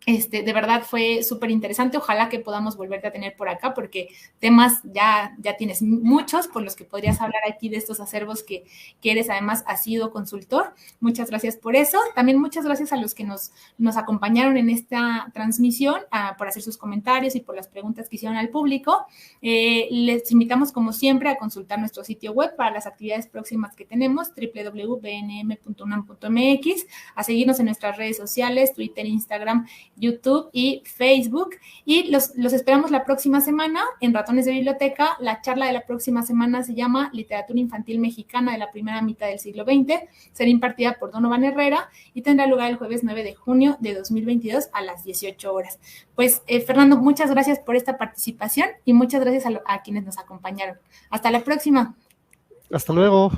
Speaker 1: De verdad fue súper interesante. Ojalá que podamos volverte a tener por acá porque temas ya tienes muchos por los que podrías hablar aquí de estos acervos que eres además has sido consultor. Muchas gracias por eso. También muchas gracias a los que nos acompañaron en esta transmisión por hacer sus comentarios y por las preguntas que hicieron al público. Les invitamos como siempre a consultar nuestro sitio web para las actividades próximas que tenemos, www.bnm.unam.mx, a seguirnos en nuestras redes sociales, Twitter, Instagram, YouTube y Facebook. Y los esperamos la próxima semana en Ratones de Biblioteca. La charla de la próxima semana se llama Literatura Infantil Mexicana de la primera mitad del siglo XX. Será impartida por Donovan Herrera y tendrá lugar el jueves 9 de junio de 2022 a las 18 horas. Pues, Fernando, muchas gracias por esta participación y muchas gracias a quienes nos acompañaron. Hasta la próxima.
Speaker 2: Hasta luego.